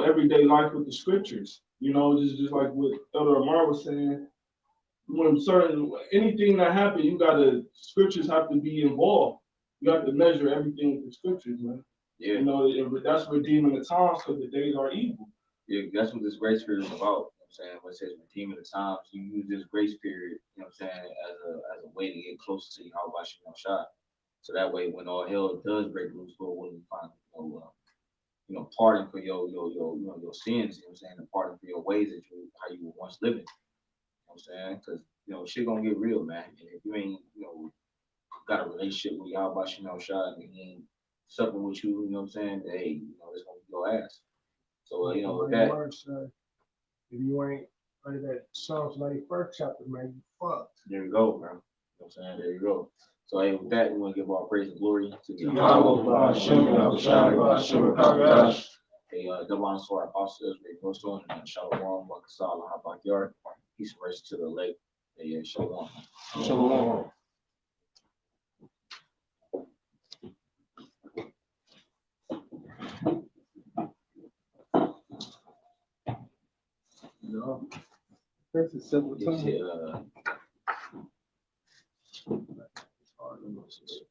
[SPEAKER 6] everyday life with the scriptures. Just like what Elder Amar was saying,
[SPEAKER 8] when certain, anything that happens, scriptures have to be involved. You have to measure everything with the scriptures, man.
[SPEAKER 1] Yeah.
[SPEAKER 8] You know, that's redeeming the times because the days are evil.
[SPEAKER 1] Yeah, that's what this grace period is about. You know what I'm saying? When it says redeeming the times, you use this grace period, you know what I'm saying, as a way to get closer to Yahweh Shah. So that way, when all hell does break loose, Lord willing, find pardon for your sins. You know what I'm saying, and pardon for your ways that how you were once living. You know what I'm saying? Because shit gonna get real, man. And if you ain't got a relationship with Yahweh Shah and he ain't supping with you, you know what I'm saying? Hey, it's gonna be your ass. So with that.
[SPEAKER 6] If you ain't under that Psalms 91st chapter, man, you fucked.
[SPEAKER 1] There you go, bro. You know what I'm saying? There you go. So hey, with that, we want to give all praise and glory to the Hey, double honor to our apostles, Ray Millstone, and Shalom, Wakasal, Habakyard. Peace and rest to the lake. Hey, Shalom.
[SPEAKER 8] Shalom.
[SPEAKER 2] No. That's a simple time.
[SPEAKER 1] It's